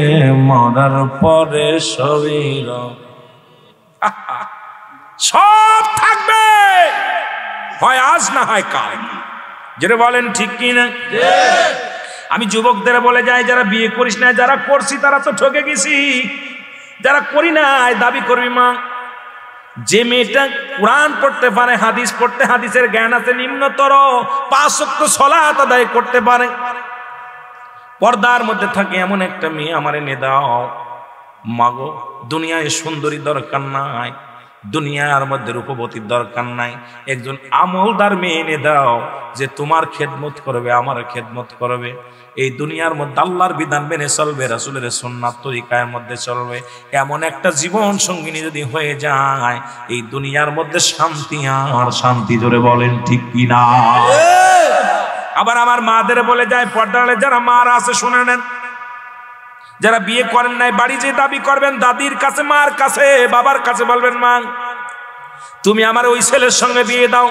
মরার পরে শরীর সব থাকবে, হয় আজ না হয় কাল। যেটা বলেন ঠিক কিনা? আমি যুবকদের বলে যাই, যারা বিয়ে করিস না, যারা করছি তারা তো ঠকে গেছি, যারা করি নাই দাবি করবি মা। যে মেয়েটা কোরআন পড়তে পারে, হাদিস পড়তে, হাদিসের জ্ঞান আছে নিম্নতর, 5 ওয়াক্ত সালাত আদায় করতে পারে, পর্দার মধ্যে থাকে, এমন একটা মেয়ে আমার এনে দাও মাগো। দুনিয়ায় সুন্দরী দরকার নাই, দুনিয়ার মধ্যে রূপবতীর দরকার নাই, একজন আমলদার মেয়ে এনে দাও যে তোমার খেদমত করবে, আমার খেদমত করবে, এই দুনিয়ার মধ্যে আল্লাহর বিধান মেনে চলবে, রাসূলের সুন্নাত তরিকার মধ্যে চলবে। এমন একটা জীবন সঙ্গিনী যদি হয়ে যায়, এই দুনিয়ার মধ্যে শান্তি আর শান্তি। জোরে বলেন ঠিক কিনা? আবার আমার মাদের বলে যায়, পর্দালে যারা মারা আছে শুনে নেন, যারা বিয়ে করেন নাই বাড়ি যে দাবি করবেন, দাদির কাছে, মার কাছে, বাবার কাছে বলবেন, মা তুমি আমার ওই ছেলের সঙ্গে বিয়ে দাও,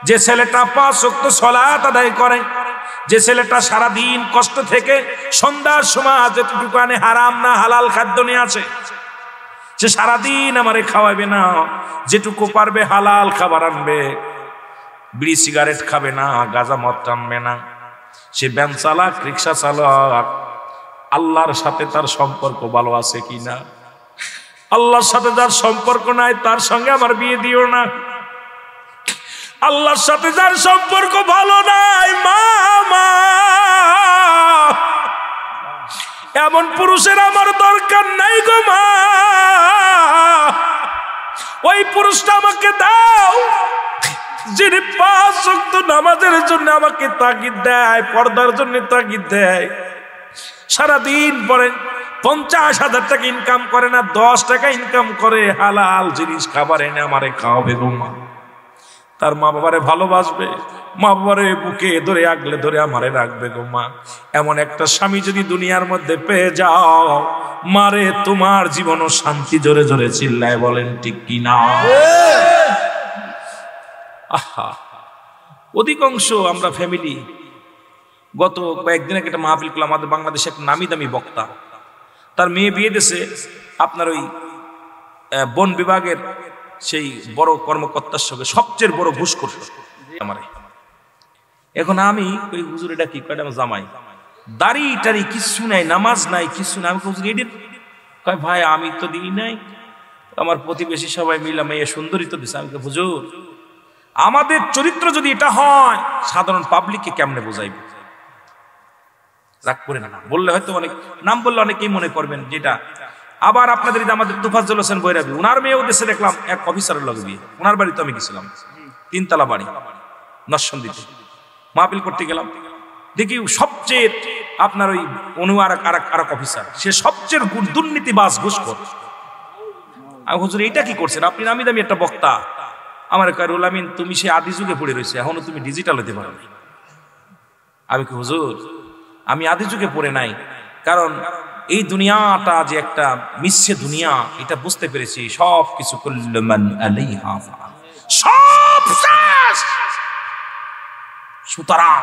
যে ছেলেটা 5 ওয়াক্ত সালাত আদায় করে, যে ছেলেটা সারাদিন কষ্ট থেকে সন্ধ্যার সময় যেটুকু আনে হারাম না হালাল খাদ্য নিয়ে আসে, সে সারাদিন আমারে খাওয়াবে না, যেটুকু পারবে হালাল খাবার আনবে, বিড়ি সিগারেট খাবে না, গাঁজা মদ টানবে না, সে ভ্যান চালাক, রিক্সা চালাক, আল্লাহর সাথে তার সম্পর্ক ভালো আছে কিনা? আল্লাহর সাথে যার সম্পর্ক নাই তার সঙ্গে আমার বিয়ে দিও না। আল্লাহর সাথে যার সম্পর্ক ভালো নাই, মামা এমন পুরুষের আমার দরকার নাই গো মা, ওই পুরুষটা আমাকে দাও যিনি 5 ওয়াক্ত নামাজের জন্য আমাকে তাগিদ দেয়, পর্দার জন্য তাগিদ দেয়, সারাদিন পরে 50,000 টাকা ইনকাম করে না, 10 টাকা ইনকাম করে, হালাল জিনিস খাবার এনে আমারে খাওয়াবে গো মা। তার মা বাবারে ভালোবাসবে, মা বাবারে বুকে ধরে আগলে ধরে আমারে রাখবে গো মা। এমন একটা স্বামী যদি দুনিয়ার মধ্যে পেয়ে যাও, মারে তোমার জীবনও শান্তি। জোরে জোরে চিল্লায় বলেন ঠিক কিনা? আহা, অধিকাংশ আমরা ফ্যামিলি, গত কয়েকদিন আগে একটা মাহফিল করলাম, আমাদের বাংলাদেশে এক নামি দামি বক্তা, তার মেয়ে বিয়ে দিয়েছে আপনার ওই বন বিভাগের সেই বড় কর্মকর্তার সঙ্গে, সবচেয়ে বড় ঘুষখোর আমার। এখন আমি ওই হুজুরে ডাকি, কয়টা আমার জামাই, দাড়ি টাড়ি কিছু নাই, নামাজ নাই, কিছু নাই। আমি হুজুর এডিট কয়, ভাই আমি তো দিই নাই, আমার প্রতিবেশী সবাই মিলে মেয়ে সুন্দরী তো দিছে। আমি হুজুর আমাদের চরিত্র যদি এটা হয়, সাধারণ পাবলিককে কেমনে বোঝাইবে? রাগ করে না, বললে হয়তো অনেক নাম বললে অনেকেই মনে করবেন যেটা। আবার আপনাদের আমাদের তুফাজ্জল হোসেন বৈরাবী, ওনার মেয়েও দেশে দেখলাম এক অফিসারের লগে বিয়ে। ওনার বাড়িতে আমি গেছিলাম, 3 তলা বাড়ি, নরসিংদীতে মাহফিল করতে গেলাম। দেখি সবচেয়ে আপনার ওই আরেক অফিসার, সে সবচেয়ে দুর্নীতিবাজ, ঘুষখোর। আমি হুজুর এটা কি করছেন আপনি? নামি দামি একটা বক্তা। আমার কারুল আমিন, তুমি সে আদি যুগে পড়ে রয়েছে, এখনো তুমি ডিজিটাল হতে পারো না। আমি কি হুজুর, আমি আদি যুগে পড়ে নাই, কারণ এই দুনিয়াটা যে একটা মিশছে দুনিয়া, এটা বুঝতে পেরেছি। সব কিছু কুল্লু মান আলাইহা ফান, সব শেষ। সুতরাং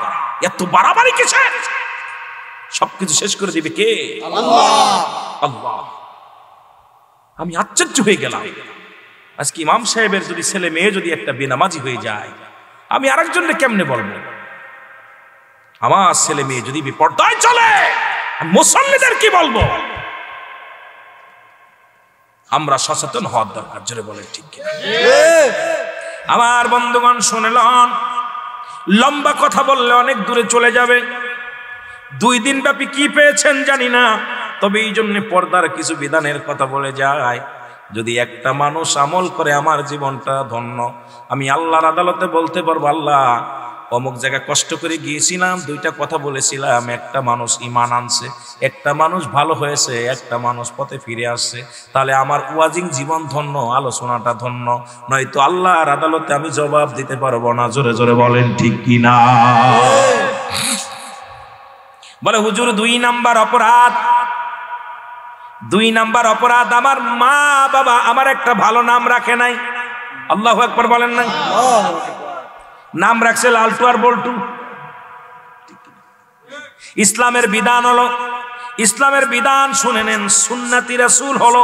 এত বাড়াবাড়ি কিসের? সবকিছু শেষ করে দিবে কে? আল্লাহ। আল্লাহ। আমি আশ্চর্য হয়ে গেলাম। আজকে ইমাম সাহেবের যদি ছেলে মেয়ে যদি একটা বেনামাজি হয়ে যায়, আমি আরেকজনকে কেমনে বলবো? আমার ছেলে মেয়ে যদি বিপর্যয় চলে, মুসল্লিদের কি বলবো? আমরা সচেতন হওয়ার দরকার, জোরে বলেন ঠিক কিনা? আমার বন্ধুগণ শুনলেন, লম্বা কথা বললে অনেক দূরে চলে যাবে। 2 দিন ব্যাপী কি পেয়েছেন জানি না, তবে এই জন্য পর্দার কিছু বিধানের কথা বলে যায়। যদি একটা মানুষ আমল করে, আমার জীবনটা ধন্য। আমি আল্লাহর আদালতে বলতে পারবো, আল্লাহ অমুক জায়গায় কষ্ট করে গিয়েছিলাম, 2টা কথা বলেছিলাম, একটা মানুষ ঈমান আনছে, একটা মানুষ ভালো হয়েছে, একটা মানুষ পথে ফিরে আসছে, তাহলে আমার ওয়াজিং জীবন ধন্য, আলোচনাটা ধন্য। নয়তো আল্লাহর আদালতে আমি জবাব দিতে পারবো না। জোরে জোরে বলেন ঠিক কিনা? বলে হুজুর 2 নাম্বার অপরাধ, 2 নাম্বার অপরাধ, আমার মা বাবা আমার একটা ভালো নাম রাখে নাই। আল্লাহু আকবার বলেন না? নাম রাখছে লালটু আর বল্টু। ইসলামের বিধান হলো, ইসলামের বিধান শুনে নেন, সুন্নতি রাসূল হলো,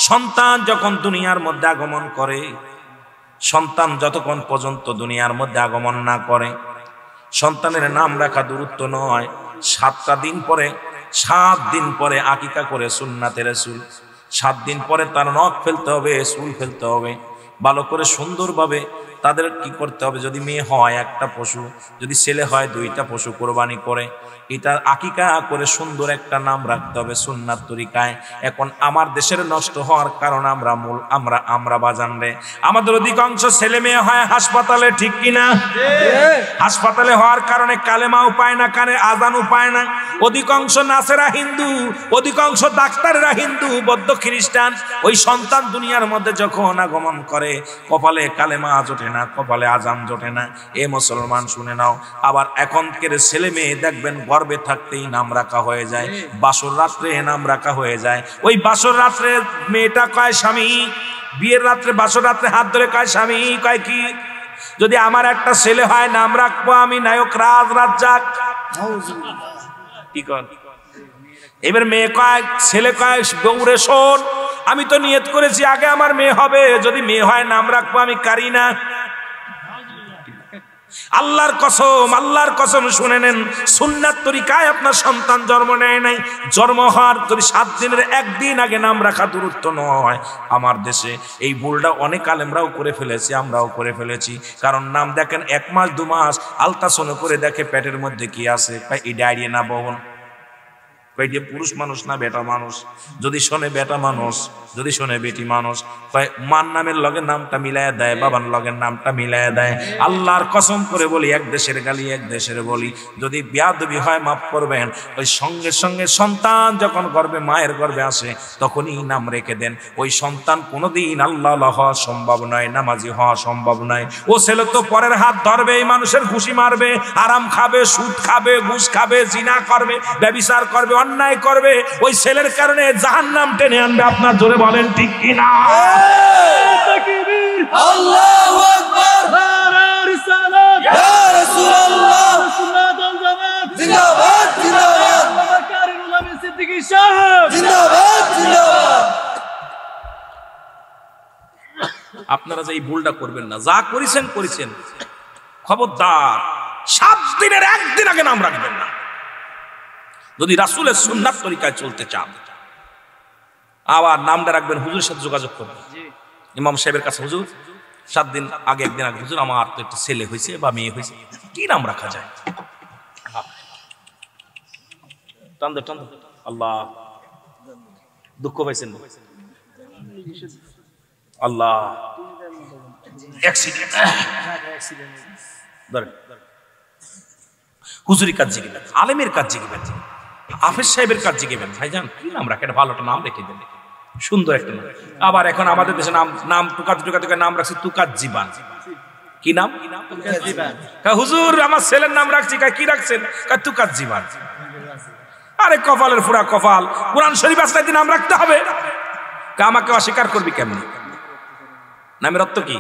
সন্তান যখন দুনিয়ার মধ্যে আগমন করে, সন্তান যতক্ষণ পর্যন্ত দুনিয়ার মধ্যে আগমন না করে, সন্তানের নাম রাখা দূরত্ব নয়। 7 দিন পরে আকিকা করে সুন্নাতে রাসূল। 7 দিন পরে তার নখ ফেলতে হবে, চুল ফেলতে হবে, ভালো করে সুন্দরভাবে তাদের কি করতে হবে। যদি মেয়ে হয় 1টা পশু, যদি ছেলে হয় 2টা পশু কোরবানি করে এটা আকিকা করে সুন্দর একটা নাম রাখতে হবে সুন্নাত তরিকায়। এখন আমার দেশের নষ্ট হওয়ার কারণ আমরা বাজান রে, আমাদের অধিকাংশ ছেলে মেয়ে হয় হাসপাতালে, ঠিক কিনা? হাসপাতালে হওয়ার কারণে কালেমাও পায় না, কানে আজানও পায় না। অধিকাংশ নাসেরা হিন্দু, অধিকাংশ ডাক্তাররা হিন্দু, বৌদ্ধ খ্রিস্টান। ওই সন্তান দুনিয়ার মধ্যে যখন আগমন করে, কপালে কালেমা জোটে না, কপালে আজান জোটে না। এ মুসলমান শুনে নাও, আবার এখনকার ছেলে মেয়ে দেখবেন গর্বে থাকতেই নাম রাখা হয়ে যায়, বাসর রাত্রে নাম রাখা হয়ে যায়। ওই বাসর রাত্রে মেয়েটা কয় স্বামী, বিয়ের রাত্রে বাসর রাত্রে হাত ধরে কয় স্বামী, কয় কি? যদি আমার একটা ছেলে হয় নাম রাখবো আমি নায়ক রাজ্জাক। কি কর? এবার মেয়ে কয়, ছেলে কয় গৌরে শোন, আমি তো নিয়ত করেছি আগে আমার মেয়ে হবে, যদি মেয়ে হয় নাম রাখবো আমি কারিনা। আল্লাহর কসম শুনে নেন, সুন্নাত তরিকায় আপনার সন্তান জন্ম নেয় নাই, জন্ম হওয়ার যদি 7 দিনের 1 দিন আগে নাম রাখা দূরত্ব নয়। আমার দেশে এই ভুলটা অনেক আলেমরাও করে ফেলেছে, আমরাও করে ফেলেছি। কারণ নাম দেখেন 1 মাস 2 মাস আলট্রাসাউন্ড করে দেখে পেটের মধ্যে কি আছে, এই ডায়রিয়া না বহন, পুরুষ মানুষ না বেটা মানুষ, যদি শোনে বেটা মানুষ, যদি শোনে বেটি মানুষ, মার নামের লগের নামটা মিলাইয়া দেয়, বাবার লগের নামটা মিলাইয়া দেয়। আল্লাহর কসম করে বলি, 1 দেশের গালি 1 দেশের বলি, যদি বেয়াদবি হয় মাফ করবেন। ওই সঙ্গে সঙ্গে সন্তান যখন গর্ভে মায়ের গর্ভে আসে তখনই নাম রেখে দেন। ওই সন্তান কোনোদিন আল্লাহ হওয়া সম্ভব নয়, নামাজি হওয়া সম্ভব নয়। ও ছেলে তো পরের হাত ধরবে, এই মানুষের ঘুষি মারবে, আরাম খাবে, সুদ খাবে, ঘুষ খাবে, জিনা করবে, ব্যভিচার করবে, অন্যায় করবে। ওই ছেলের কারণে জাহান্নাম টেনে আনবে। আপনার জোরে বলেন ঠিক কিনা? আল্লাহু আকবার, নারে রিসালাত, ইয়া রাসূলুল্লাহ, সুন্নাত ওয়াল জামাত জিন্দাবাদ জিন্দাবাদ, মাকারিম উলামা সিদ্দিকী সাহেব জিন্দাবাদ জিন্দাবাদ। আপনারা যে এই ভুলটা করবেন না, যা করেছেন খবরদার 7 দিনের 1 দিন আগে নাম রাখবেন না। যদি রাসূলের সুন্নাত তরিকায় চলতে চান, আবার নামটা রাখবেন, হুজুরের সাথে যোগাযোগ করবেন, ইমাম সাহেবের কাছে, হুজুর 7 দিন আগে একদিন আগে হুজুর আমার তো একটা ছেলে হয়েছে বা মেয়ে হয়েছে, কি নাম রাখা যায়? টান দে, আল্লাহ দুঃখ পাইছেন আল্লাহ, অ্যাক্সিডেন্ট হুজুরি কাজ জিগিবেন, আলেমের কাজ জিগিবেন, হাফেজ সাহেবের কাজ জিগিবেন, ভাইজান কি নাম রাখে? একটা ভালো একটা নাম রেখে দেন, সুন্দর একটা নাম। আবার এখন আমাদের দেশে নাম টুকা নাম রাখছে তুকাত জীবান। কি নাম? হুজুর আমার ছেলের নাম রাখছি, কি রাখছেন? তুকাত জীবান। আরে কপালের ফুরা কপাল, কোরআন শরীফ আসলে নাম রাখতে হবে। আমাকে অস্বীকার করবি কেমনে? নামের অর্থ কি?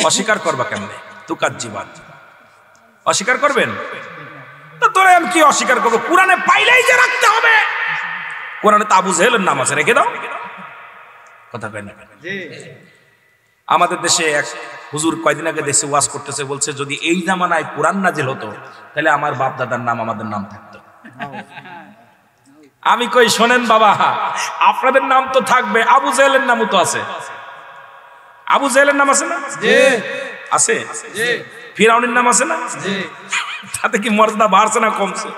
অস্বীকার করবা কেমনে? তুকাত জীবান অস্বীকার করবেন? তোরা আমি কি অস্বীকার করবো? কোরআনে পাইলেই যে রাখতে হবে। কোরআনে তো আবু জেহেলের নাম আছে, রেখে দাও। কথা কয় না? আমাদের দেশে এক হুজুর কয়দিন আগে দেশে ওয়াজ করতেছে, বলছে যদি এই জামানায় কোরআন নাজিল হতো তাহলে আমার বাপ দাদার নাম আমাদের নাম থাকতো। আমি কই শোনেন বাবা, আপনাদের নাম তো থাকবে, আবু জেহেলের নামও তো আছে। আবু জেহেলের নাম আছে না? আছে। ফিরাউনের নাম আছে না? তাতে কি মর্যাদা বাড়ছে না কমছে?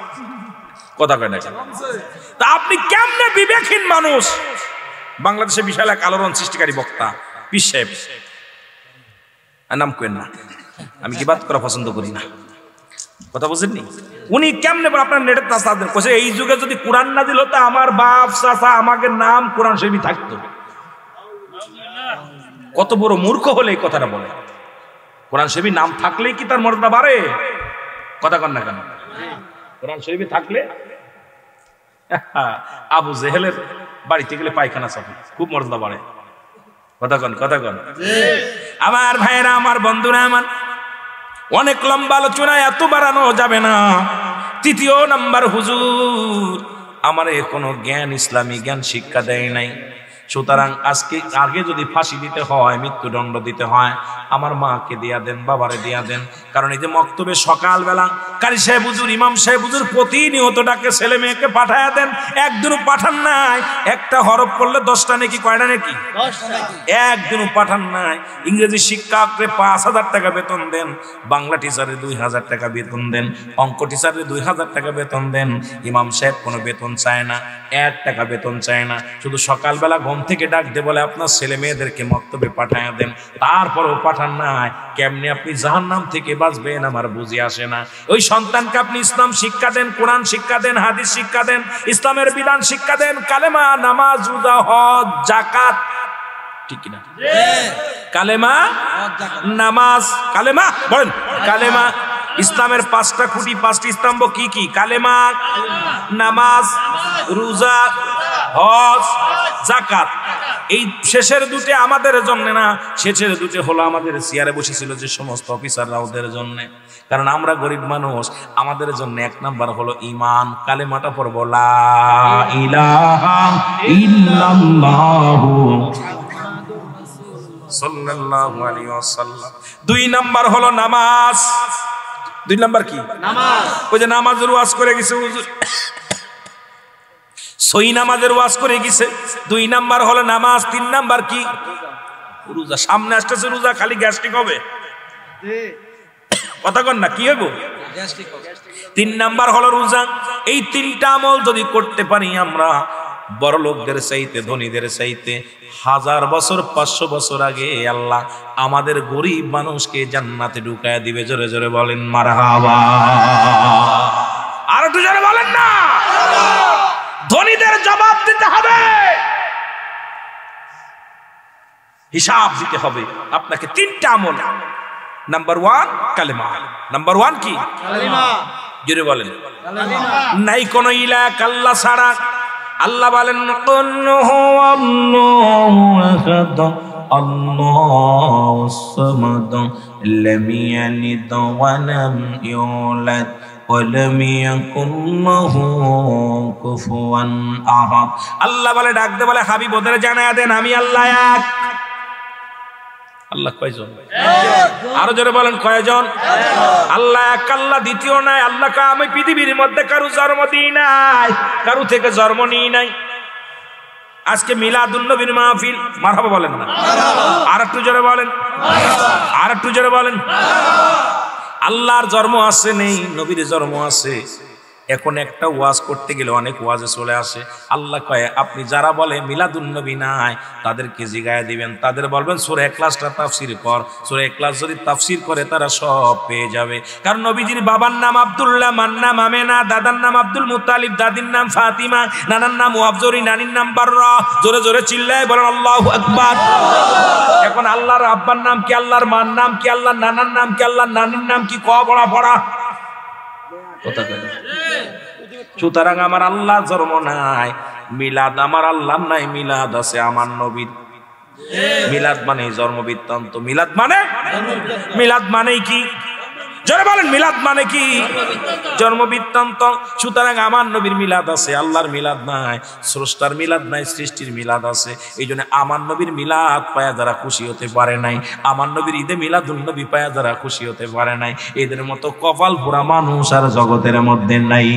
কথা কয় না? তা আপনি কেমনে বিবেকহীন মানুষ? বাংলাদেশে বিশাল এক আলোড়ন সৃষ্টিকারী বক্তা পীর সাহেব, নাম কেন না, আমি কি বাদ করা পছন্দ করি না, কথা বুঝেননি? উনি কেমনে আপনার নেটের তাস্তা দেন, এই যুগে যদি কোরআন নাজিল হতো আমার বাপ চাচা আমাকে নাম কোরআন শরীফ থাকতো। কত বড় মূর্খ হলে এই কথাটা বলে? কোরআন শরীফ নাম থাকলেই কি তার মর্যাদা বাড়ে? কথা কন না কেন? কোরআন শরীফ থাকলে আবু জেহেলের বাড়িতে গেলে পায়খানা চাপে, খুব মর্যাদা বাড়ে। কথা কন। আমার ভাইয়েরা, আমার বন্ধুরা, আমার অনেক লম্বা আলোচনা এত বাড়ানো যাবে না। 3য় নাম্বার, হুজুর আমার কোনো জ্ঞান, ইসলামী জ্ঞান শিক্ষা দেয় নাই। সুতরাং আগে যদি ফাঁসি দিতে হয়, মৃত্যুদণ্ড দিতে হয়, আমার মাকে দিয়া দেন, বাবারে দিয়া দেন। কারণ এই যে মক্তবে সকালবেলা কারি সাহেব হুজুর, ইমাম সাহেব হুজুর প্রতিনিয়ত ডাকে, ছেলে মেয়েকে পাঠায়া দেন, একদিনও পাঠান নাই। একটা হরফ পড়লে 10টা নাকি, কয়টা নাকি? একদিনও পাঠান নাই। ইংরেজি শিক্ষককে 5,000 টাকা বেতন দেন, বাংলা টিচারে 2,000 টাকা বেতন দেন, অঙ্ক টিচারে 2,000 টাকা বেতন দেন। ইমাম সাহেব কোনো বেতন চায় না, 1 টাকা বেতন চায় না। শুধু সকালবেলা ঘুম থেকে ডাক দিয়ে বলে আপনার ছেলে মেয়েদেরকে মক্তবে পাঠায়া দেন, তারপরও পাঠান নাই। কেমনে আপনি জাহান্নাম থেকে বাঁচবেন আমার বুঝি আসে না। ওই সন্তানকে আপনি ইসলাম শিক্ষা দেন, কোরআন শিক্ষা দেন, হাদিস শিক্ষা দেন, ইসলামের বিধান শিক্ষা দেন, কালেমা, নামাজ, রোজা, হজ, যাকাত, ঠিক কিনা? কালেমা, নামাজ, কালেমা বলেন, কালেমা। ইসলামের 5টা খুঁটি, 5টি স্তম্ভ কি কি? কালেমা, নামাজ, রোজা, হজ, যাকাত। এই শেষের 2টি আমাদের জন্য না, শেষের 2টি হলো আমাদের চেয়ারে বসেছিল যে সমস্ত অফিসাররা, ওদের জন্য। কারণ আমরা গরিব মানুষ, আমাদের জন্য 1 নাম্বার হলো ঈমান, কালেমাটা পড়ব লা ইলাহা ইল্লাল্লাহু সাল্লাল্লাহু আলাইহি ওয়াসাল্লাম। 2 নাম্বার হলো নামাজ। 2 নাম্বার কি? নামাজ। ওই যে নামাজের ওয়াজ করে গেছে হুজুর, সই নামাজের ওয়াজ করে গেছে। 2 নাম্বার হলো নামাজ। 3 নাম্বার কি? রোজা। সামনে আসতেছে রোজা, খালি গ্যাস্ট্রিক হবে। কথা কন না, কি হইব? 3 নাম্বার হলো রোজা। এই 3টা আমল যদি করতে পারি আমরা, বড় লোকদের চাইতে, ধনীদের চাইতে 1000 বছর, 500 বছর আগে আল্লাহ আমাদের গরিব মানুষকে জান্নাতে ঢুকায় দিবে। জোরে জোরে বলেন মারহাবা। আর একটু জোরে বলেন না। ধনীদের জবাব দিতে হবে, হিসাব দিতে হবে আপনাকে। 3টা আমল। নাম্বার 1 কালেমা। নাম্বার 1 কি? কালেমা। জোরে বলেন। নাই কোন ইলাহ আল্লাহ ছাড়া। আল্লাহ বলেন কুল হুয়াল্লাহু আহাদ আল্লাহুস সামাদ লাম ইয়ালিদ ওয়া লাম ইউলাদ ওয়া লাম ইয়াকুল লাহু কুফুয়ান আহাদ। আল্লাহ বলে, ডাক দে বলে, হাবিব ওদের জানায়া দেন আমি আল্লাহ এক। আল্লাহ কয়জন? আরো জোরে বলেন, কয়জন? আল্লাহ এক, আল্লাহ দ্বিতীয় নাই। আল্লাহকে আমি পৃথিবীর মধ্যে কারো জন্ম দিই নাই, কারো থেকে জন্ম নিই নাই। আজকে মিলাদুন নবীর মাহফিল, মারহাবা বলেন না? আর একটু জোরে বলেন, আর একটু জোরে বলেন। আল্লাহর জন্ম আছে নেই, নবীর জন্ম আছে। এখন একটা ওয়াজ করতে গেলে অনেক ওয়াজে চলে আসে। আল্লাহ কয় আপনি যারা বলে মিলাদুন নবী নাই তাদেরকে জিগায় দিবেন, তাদের বলবেন সূরা ইখলাসটা তাফসীর কর। সূরা ইখলাস যদি তাফসীর করে তারা সব পেয়ে যাবে। কারণ নবীজির বাবার নাম আব্দুল্লাহ, মার নাম আমেনা, দাদার নাম আব্দুল মুত্তালিব, দাদির নাম ফাতিমা, নানার নাম ওয়াবজরি, নানির নাম বাররা। জোরে জোরে চিল্লায় বলেন আল্লাহু আকবার। এখন আল্লাহর আব্বার নাম কি, আল্লাহর মার নাম কি, আল্লাহর নানার নাম কি, আল্লাহর নানির নাম কি? ক বড়া পড়া কথা কয়। সুতরাং আমার আল্লাহ জন্ম নাই, মিলাদ আমার আল্লাহ নাই, মিলাদ আছে আমার নবীর। মিলাদ মানে জন্ম বৃত্তান্ত। মিলাদ মানে, মিলাদ মানে কি? যারা বলেন মিলাদ মানে কি? জন্ম বৃত্তান্ত। সুতরাং আমার নবীর মিলাদ আছে, আল্লাহর মিলাদ নাই। স্রষ্টার মিলাদ নাই, সৃষ্টির মিলাদ আছে। এই জন্য আমার নবীর মিলাদ পায়া যারা খুশি হতে পারে নাই, আমার নবীর ঈদে মিলাদুন নবী পায়া যারা খুশি হতে পারে নাই, এদের মতো কপাল পোড়া মানুষ আর জগতের মধ্যে নাই।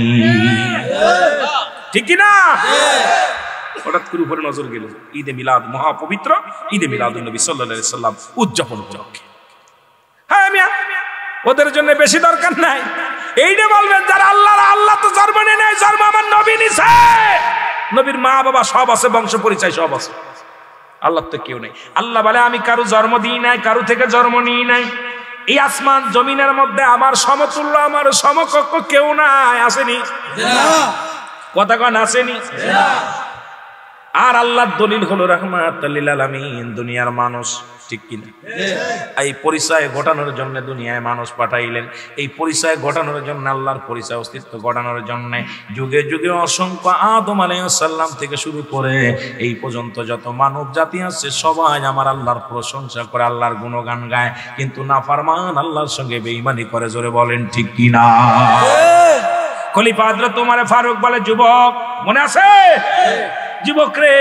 ঠিক কি না? হঠাৎ করে উপরে নজর গেল, ঈদে মিলাদ মহাপবিত্র, ঈদে মিলাদুন নবী সাল্লাল্লাহু আলাইহি সাল্লাম উদযাপন উপলক্ষে। হ্যাঁ মিয়া, ওদের জন্য বেশি দরকার নাই। এইটা বলবেন যারা আল্লাহ তো জন্ম নেই, জন্ম আমার নবী নিছে। নবীর মা বাবা সব আছে, বংশ পরিচয় সব আছে, আল্লাহ তো কেউ নেই। আল্লাহ বলে আমি কারো জন্ম দিই নাই, কারো থেকে জন্ম নিই নাই। এই আসমান জমিনের মধ্যে আমার সমতুল্য, আমার সমকক্ষ কেউ নাই। আসেনি? কথা কন আসেনি? আর আল্লাহর দলিল হলো রাহমাতুল লিল আলামিন, দুনিয়ার মানুষ। ঠিক কিনা? এই পরিচয় ঘটানোর জন্য দুনিয়ায় মানুষ পাঠাইলেন। এই পরিচয় ঘটানোর জন্য, আল্লাহর পরিচয় অস্তিত্ব ঘটানোর জন্য যুগে যুগে অসংখ্য আদম আলাইহিস সালাম থেকে শুরু করে এই পর্যন্ত যত মানব জাতি আছে সবাই আমার আল্লাহর প্রশংসা করে, আল্লাহর গুণগান গায়। কিন্তু নাফরমান আল্লাহর সঙ্গে বেঈমানি করে। জোরে বলেন ঠিক কিনা? খলিফা হযরত ওমর ফারুক বলে, যুবক মনে আছে? যুবক রে,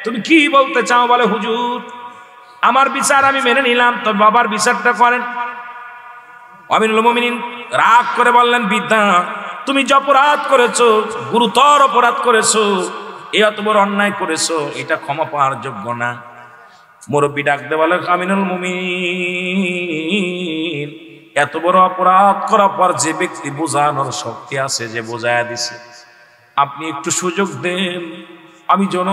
তুমি কি বলতে চাও? বলে হুজুর আমার বিচার আমি মেনে নিলাম, তো বাবার বিচারটা করেন। আমিরুল মুমিনিন রাগ করে বললেন, বিদ্যা তুমি যে অপরাধ করেছো, গুরুতর অপরাধ করেছো, এত বড় অন্যায় করেছো, এটা ক্ষমা পাওয়ার যোগ্য না। মুরব্বী ডাকতে বলে, আমিরুল মুমিনিন এত বড় অপরাধ করার পর যে ব্যক্তি বোঝানোর শক্তি আছে, যে বোঝায়া দিছে, আপনি একটু সুযোগ দেন, আমি যেন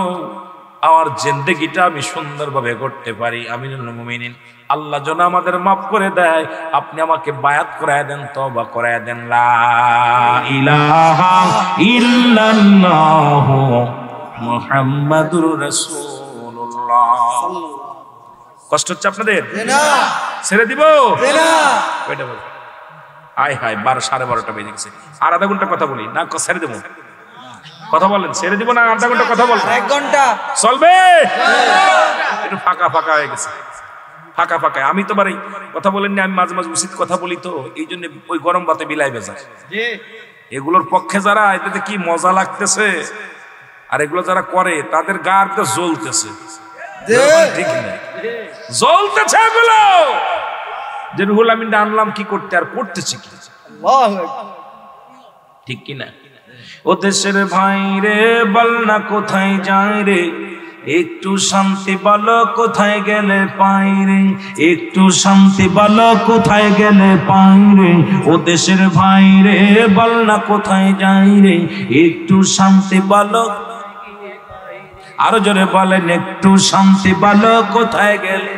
আমার জিন্দেগিটা আমি সুন্দরভাবে করতে পারি। আমিরুল মুমিনিন আল্লাহ যেন আমাদের মাফ করে দেয়, আপনি আমাকে বায়াত করায় দেন, তওবা করায় দেন। লা ইলাহা ইল্লাল্লাহ মুহাম্মাদুর রাসূলুল্লাহ। কষ্ট হচ্ছে আপনাদের? ছেড়ে দিব? আয় হায়, 12:30 বেজে গেছে। আর আধা ঘন্টা কথা বলি না, ছেড়ে দেবো? কথা বলেন, ছেড়ে দিব না আধা ঘন্টা কথা বলবো? 1 ঘন্টা চলবে? একটু ফাঁকা ফাঁকা হয়ে গেছে, ফাঁকা ফাঁকা। আমি তো বারে কথা বলেননি, আমি মাঝে মাঝে উচিত কথা বলি, তো এই জন্য ওই গরম ভাতে বিলাই বেজায়। এগুলোর পক্ষে যারা, এটাতে কি মজা লাগতেছে, আর এগুলো যারা করে তাদের গার তো জ্বলতেছে। ঠিক না? জ্বলতেছে এগুলো। যে রুহুল আমিনটা আনলাম কি করতে, আর করতেছি কি? ঠিক কিনা? ও দেশের ভাই রে, বল না কোথায় যায় রে, একটু শান্তি বলো কোথায় গেলে পাই রে, একটু শান্তি বলো কোথায় গেলে পাই রে। ও দেশের ভাই রে, বল না কোথায় যাই রে, একটু শান্তি বলো। আরো জোরে বলেন, একটু শান্তি বলো কোথায় গেলে।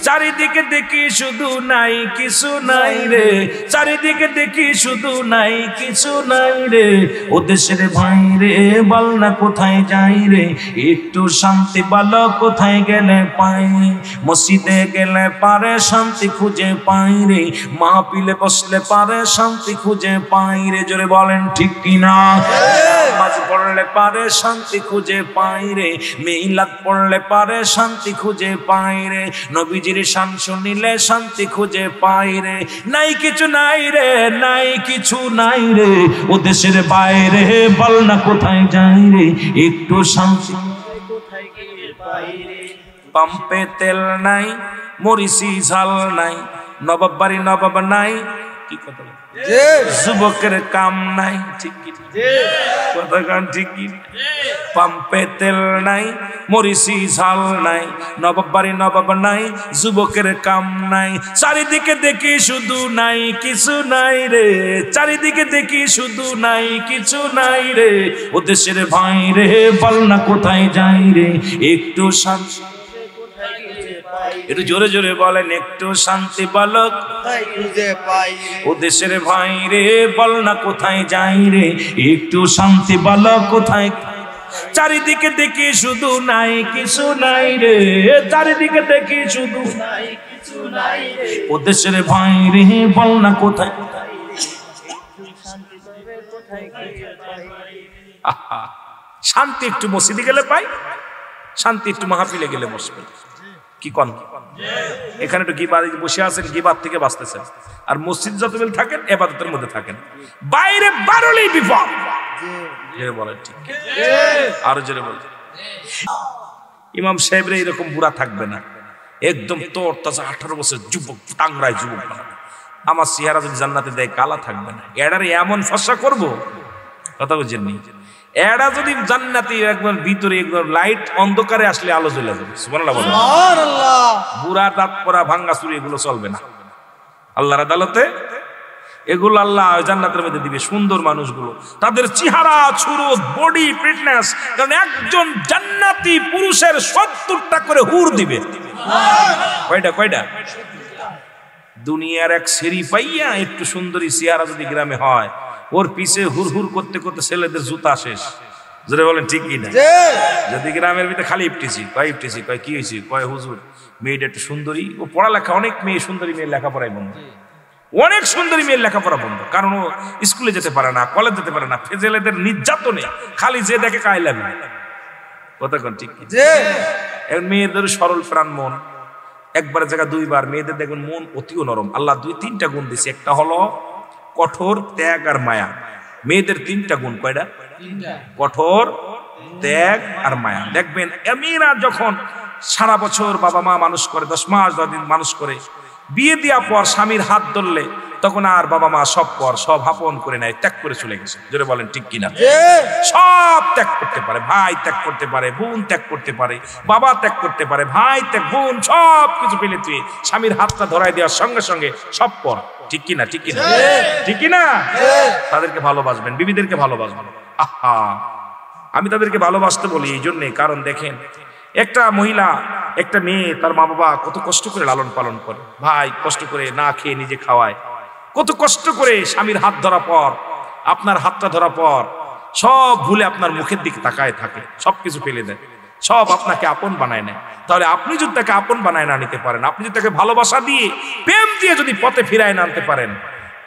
চারিদিকে দেখি শুধু নাই কিছু নাই রে, চারিদিকে দেখি শুধু নাই কিছু নাই রে। ও দেশের ভাই রে, বল না কোথায় যাই রে, একটু শান্তি বলো কোথায় গেলে পাই। মসজিদে গেলে পারে শান্তি খুঁজে পাই রে, মাহফিলে বসলে পারে শান্তি খুঁজে পাই রে। জোরে বলেন ঠিক কিনা? নামাজ পড়লে পারে শান্তি খুঁজে পাই রে, মিলাদ পড়লে পারে শান্তি খুঁজে পাই রে, নবীজির শান শুনিলে শান্তি খুঁজে পাই রে। নাই কিছু নাই রে, নাই কিছু নাই রে। ও দেশের বাইরে, বল না কোথায় যাই রে, একটু শান্তি কোথায় গিয়ে পাই রে। পাম্পে তেল নাই, মরিচি ঝাল নাই, নবাব বাড়ি নবাব নাই, কি কথা বলে? জি যুবকের কাম নাই, ঠিক কি কথা কান ঠিক কি? পাম্পে তেল নাই, মরিচি ঝাল নাই, নবাব বাড়ি নবাব নাই, যুবকের কাম নাই। চারিদিকে দেখি শুধু নাই কিছু নাই রে, চারিদিকে দেখি শুধু নাই কিছু নাই রে। ও দেশের ভাই রে বল না কোথায় যাই রে, একটু শান্তি, একটু জোরে জোরে বলেন, একটু শান্তি বালক খুঁজে পাই ও দেশের ভাই রে বল না কোথায় যাই রে, একটু শান্তি বালক কোথায়। চারিদিকে দেখি শুধু নাই কিছু নাই রে, চারিদিকে দেখি শুধু নাই কিছু নাই রে। ও দেশের ভাই রে বল না কোথায়। শান্তি একটু মসজিদে গেলে পাই, শান্তি একটু মাহফিলে গেলে বসবে। কি কন? এখানে একটু গিবারে বসে আছেন, গিবার থেকে বাঁচতেছেন, আর মসজিদ যতবেল থাকেন ইবাদতের মধ্যে থাকেন, বাইরে বারলেই বিপদ। জোরে বলেন ঠিক, আরো জোরে বলেন। ইমাম সাহেব রে এরকম বুড়া থাকবে না, একদম তোর তাজা 18 বছর যুবক, টাংরায় যুবক। আমার চেহারা যদি জান্নাতে দেয় কালা থাকবে না, এডারে এমন ফসা করব, কথা বুঝেননি? এরা যদি জান্নাতি একবার ভিতরে একবার লাইট, অন্ধকারে আসলে আলো জ্বলে যাবে। সুবহানাল্লাহ বলেন। সুবহানাল্লাহ। বুড়া দাঁত পরা ভাঙ্গা চুরি এগুলো চলবে না আল্লাহর আদালতে। এগুলো আল্লাহ জান্নাতের মধ্যে দিবে সুন্দর মানুষগুলো, তাদের চেহারা সুরত বডি ফিটনেস। কারণ একজন জান্নাতি পুরুষের 70টা করে হুর দিবে। কয়টা কয়টা? দুনিয়ার এক সেরি পাইয়া একটু সুন্দরী চেহারা যদি গ্রামে হয়, ওর পিছে হুর হুর করতে করতে ছেলেদের জুতা শেষ। জোরে বলেন ঠিক কি না? যদি গ্রামের ভিতরে খালি ইফটিসি, কয় ইফটিসি, কয় কি হয়েছে, কয় হুজুর মেয়েটা একটু সুন্দরী, ও পড়ালেখা, অনেক মেয়ে সুন্দরী মেয়ের লেখাপড়াই বন্ধ, অনেক সুন্দরী মেয়ের লেখাপড়া বন্ধ। কারণ ও স্কুলে যেতে পারে না, কলেজ যেতে পারে না, ছেলেদের নির্যাতনে খালি যে দেখে কায় লাগে। কথা কোন ঠিক? এখন মেয়েদের সরল প্রাণ মন, একবার জায়গা দুইবার। মেয়েদের দেখবেন মন অতিও নরম, আল্লাহ 2-3টা গুণ দিছে। একটা হলো কঠোর, ত্যাগ আর মায়া। মেয়েদের 3টা গুণ। কয়টা? কঠোর, ত্যাগ আর মায়া। দেখবেন মেয়েরা যখন সারা বছর বাবা মা মানুষ করে, 10 মাস 10 দিন মানুষ করে, বিয়ে দেওয়ার পর স্বামীর হাত ধরলে তখন আর বাবা মা সব পর সব আপন করে নেয়, ত্যাগ করে চলে গেছে। জোরে বলেন ঠিক কিনা? সব ত্যাগ করতে পারে, ভাই ত্যাগ করতে পারে, বোন ত্যাগ করতে পারে, বাবা ত্যাগ করতে পারে, ভাই ত্যাগ, বোন সব কিছু ফেলে তুই স্বামীর হাতটা ধরাই দেওয়ার সঙ্গে সঙ্গে সব পর। ঠিক কিনা? ঠিক কিনা? ঠিক কিনা? তাদেরকে ভালোবাসবেন, বিবিদেরকে ভালোবাসবেন। আহা, আমি তাদেরকে ভালোবাসতে বলি এই জন্যে, কারণ দেখেন একটা মহিলা, একটা মেয়ে, তার মা বাবা কত কষ্ট করে লালন পালন করে, ভাই কষ্ট করে না খেয়ে নিজে খাওয়ায়, কত কষ্ট করে স্বামীর হাত ধরা পর, আপনার হাতটা ধরা পর সব ভুলে আপনার মুখের দিকে তাকায় থাকে, সবকিছু ফেলে দেয়, সব আপনাকে আপন বানায় নেয়। তাহলে আপনি যদি তাকে আপন বানায় না নিতে পারেন, আপনি যদি তাকে ভালোবাসা দিয়ে, প্রেম দিয়ে যদি পথে ফিরায় না আনতে পারেন,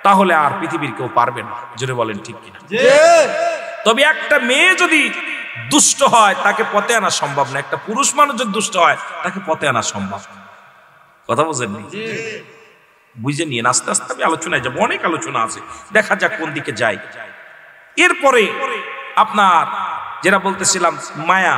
তাহলে আর পৃথিবীর কেউ পারবে না। জোরে বলেন ঠিক কিনা? তবে একটা মেয়ে যদি দুষ্ট হয় তাকে পথে আনা সম্ভব না, একটা পুরুষ মানুষ যদি দুষ্ট হয় তাকে পথে আনা সম্ভব। কথা বুঝেননি? বুঝে নিয়ে আস্তে আস্তে আমি আলোচনায় যাবো, অনেক আলোচনা আছে, দেখা যাক কোন দিকে যাই। এরপরে আপনার যেটা বলতেছিলাম মায়া,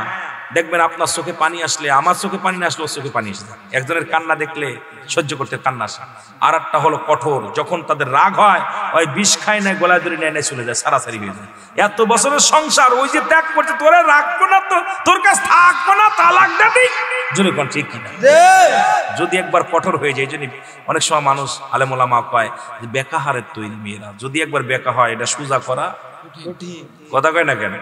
দেখবেন আপনার চোখে পানি আসলে, আমার চোখে পানি না আসলে ওর চোখে পানি আসে। একজনের কান্না দেখলে সহ্য করতে কান্না আসে। আর একটা হলো কঠোর, যখন তাদের রাগ হয় ওই বিষ খায় না, গলায় ধরে নেয় চলে যায়, সারাসারি হয়ে যায়। এত বছরের সংসার, ওই যে ত্যাগ করছে, তোরা রাখবো না তো, তোর কাছ থাকবো না, তালাক দাবি। জোরে কোন ঠিক কিনা? যদি একবার কঠোর হয়ে যায়, এই জন্য অনেক সময় মানুষ আলেম ওলামা কয় যে বেকাহারের তৈরি মেয়েরা, যদি একবার বেকা হয় এটা সোজা করা কথা কয় না কেন?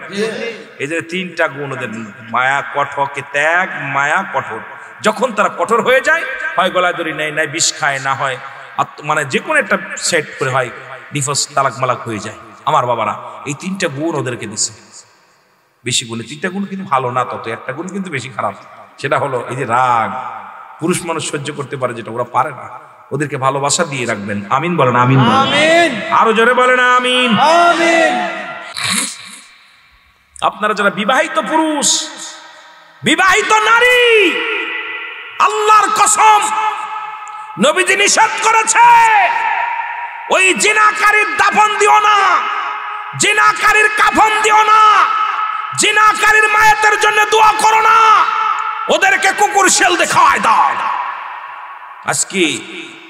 এই যে 3টা গুণ ওদের, মায়া, কঠোর, ত্যাগ, মায়া, কঠোর। যখন তারা কঠোর হয়ে যায়, হয় গলায় দড়ি নেয়, নাই বিষ খায়, না হয় মানে যে কোনো একটা সেট করে হয় ডিভোর্স, তালাক মালাক হয়ে যায়। আমার বাবারা এই 3টা গুণ ওদেরকে দিচ্ছে, বেশি গুণে 3টা গুণ কিন্তু ভালো না, তত একটা গুণ কিন্তু বেশি খারাপ। সেটা হলো এই যে রাগ, পুরুষ মানুষ সহ্য করতে পারে যেটা ওরা পারে না, ওদেরকে ভালোবাসা দিয়ে রাখবেন। আমিন বলেন, আমিন আমিন, আরো জোরে বলেন আমিন আমিন। আপনারা যারা বিবাহিত পুরুষ, বিবাহিত নারী, আল্লাহর কসম নবীজি নিষেধ করেছে, ওই জিনাকারীর দাফন দিও না, জিনাকারীর কাফন দিও না, জিনাকারীর মায়ের জন্য দোয়া করো না, ওদেরকে কুকুর শেল দিয়ে খাওয়ায় দাও। আজকে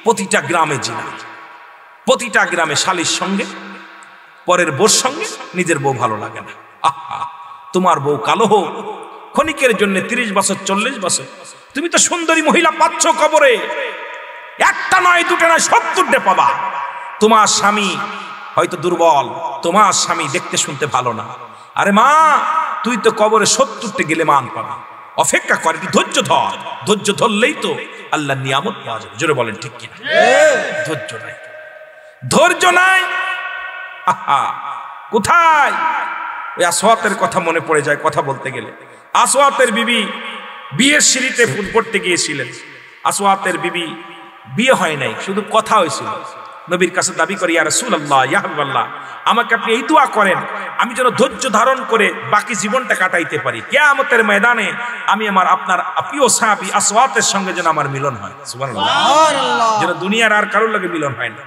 প্রতিটা গ্রামে জিনা, প্রতিটা গ্রামে শালির সঙ্গে পরের বউর সঙ্গে নিজের বউ ভালো লাগে না। আহা, তোমার বউ কালো হোক ক্ষণিকের জন্য 30 বছর 40 বছর, তুমি তো সুন্দরী মহিলা পাচ্ছ কবরে, একটা নয় দুটো নয় 70টা পাবা। তোমার স্বামী হয়তো দুর্বল, তোমার স্বামী দেখতে শুনতে ভালো না, আরে মা তুই তো কবরে 70টা গেলে মান পাবি, অপেক্ষা করে, ধৈর্য ধর, ধৈর্য ধরলেই তো আল্লাহ নিয়ামত পাওয়া যাবে। জোরে বলেন ঠিক কিনা? ধৈর্য নাই, ধৈর্য নাই। আহা, কোথায়? ওই আসওয়াতের কথা মনে পড়ে যায় কথা বলতে গেলে। আসওয়াতের বিবি বিয়ের সিঁড়িতে ফুল পড়তে গিয়েছিলেন। আসওয়াতের বিবি বিয়ে হয় নাই, শুধু কথা হয়েছিল। নবীর কাছে দাবি করি, ইয়া রাসূলুল্লাহ, ইয়া হাবিবাল্লাহ, আমাকে আপনি এই দোয়া করেন আমি যেন ধৈর্য ধারণ করে বাকি জীবনটা কাটাইতে পারি, কিয়ামতের ময়দানে আমি আমার আপনার প্রিয় সাহাবী আসওয়াতের সঙ্গে যেন আমার মিলন হয়। সুবহানাল্লাহ, যেন দুনিয়ার আর কারোর লগে মিলন হয় না।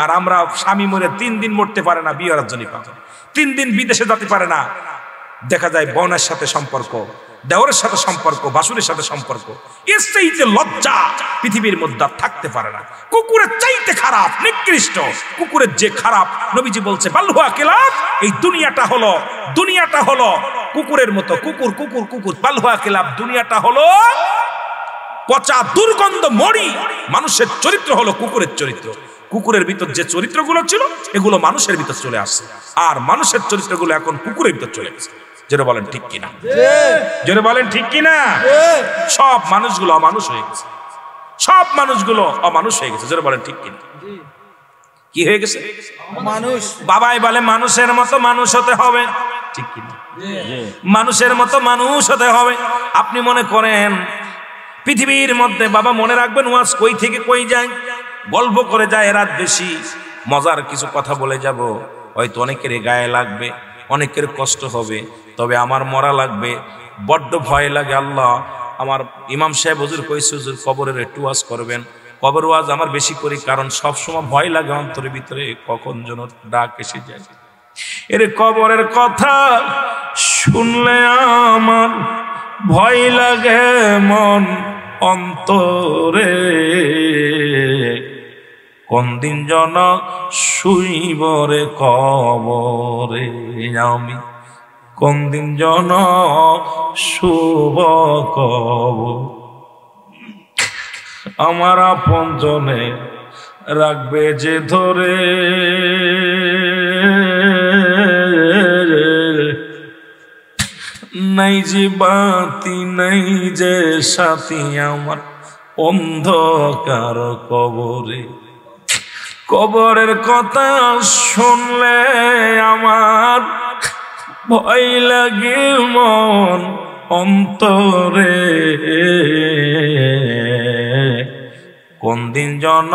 আর আমরা স্বামী মরে 3 দিন মরতে পারে না বিয়ে রাজনী পাবে, 3 দিন বিদেশে যেতে পারে না, দেখা যায় বোনের সাথে সম্পর্ক, দেওরের সাথে সম্পর্ক, বাসুরের সাথে সম্পর্ক, এর চাইতে লজ্জা পৃথিবীর মধ্যে থাকতে পারে না। কুকুরের চাইতে খারাপ, নিকৃষ্ট কুকুরের যে খারাপ, নবীজি বলছে বালহুয়া কিলাব, এই দুনিয়াটা হলো কুকুরের মতো। কুকুর কুকুর কুকুর, বালহুয়া কিলাব, দুনিয়াটা হলো পচা দুর্গন্ধ মরি। মানুষের চরিত্র হলো কুকুরের চরিত্র। কুকুরের ভিতর যে চরিত্রগুলো ছিল এগুলো মানুষের ভিতর চলে আসছে, আর মানুষের চরিত্রগুলো এখন কুকুরের ভিতর চলে গেছে। জোরে বলেন ঠিক কিনা? জোরে বলেন ঠিক কিনা? সব মানুষগুলো অমানুষ হয়ে গেছে, সব মানুষগুলো অমানুষ হয়ে গেছে। জোরে বলেন ঠিক কিনা? কি হয়ে গেছে? মানুষ। বাবাই বলে মানুষের মতো মানুষ হতে হবে, ঠিক কিনা? মানুষের মতো মানুষ হতে হবে। আপনি মনে করেন পৃথিবীর মধ্যে, বাবা মনে রাখবেন ওয়াজ কই থেকে কই যায়, গল্প করে যায় রাত বেশি, মজার কিছু কথা বলে যাব, হয়তো অনেকের গায়ে লাগবে, অনেকের কষ্ট হবে, তবে আমার মরা লাগবে, বড্ড ভয় লাগে। আল্লাহ, আমার ইমাম সাহেব হুজুর কইছে হুজুর কবরের একটু ওয়াজ করবেন। কবর ওয়াজ আমার বেশি করি, কারণ সব সময় ভয় লাগে অন্তরের ভিতরে, কখন যেন ডাক এসে যায়। এর কবরের কথা শুনলে আমার ভয় লাগে মন অন্তরে, কোন দিন জন শুইবরে কবরে আমি, কোন দিন জন শুভ কবর, আমার আপন জনে রাখবে যে ধরে, নাই যে বাতি নাই যে সাথী আমার অন্ধকার কবরে। কবরের কথা শুনলে আমার ভয় লাগে মন অন্তরে, কোন দিন জন